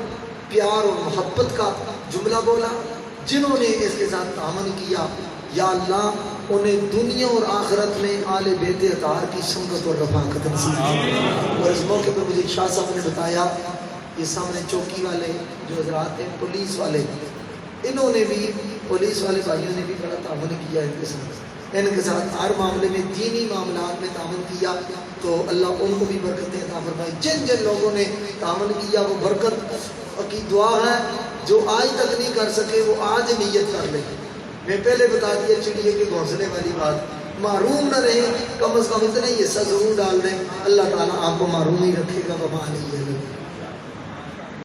[SPEAKER 1] پیار اور محبت کا جملہ بولا، جنہوں نے اس کے ساتھ تعاون کیا، یا اللہ انہیں دنیا اور آخرت میں آل بیت اطہار کی سنگت اور رفاقت نصیب کی۔ اور اس موقع پر مجھے شاہ صاحب نے بتایا، یہ سامنے چوکی والے جو حضرات ہیں، پولیس والے، انہوں نے بھی، پولیس والے بھائیوں نے بھی بڑا تعاون کیا ان کے ساتھ ہر معاملے میں، دینی معاملات میں تعاون کیا، تو اللہ ان کو بھی برکتیں عطا فرمائے۔ جن جن لوگوں نے تعاون کیا وہ برکت کی دعا ہے، جو آج تک نہیں کر سکے وہ آج نیت کر لیں۔ میں پہلے بتا دیا چڑیے کے گھونسلے والی بات، محروم نہ رہیں، کم از کم اتنا ہی حصہ ضرور ڈال دیں، اللہ تعالیٰ آپ کو محروم ہی رکھے گا، وبا نہیں ہے۔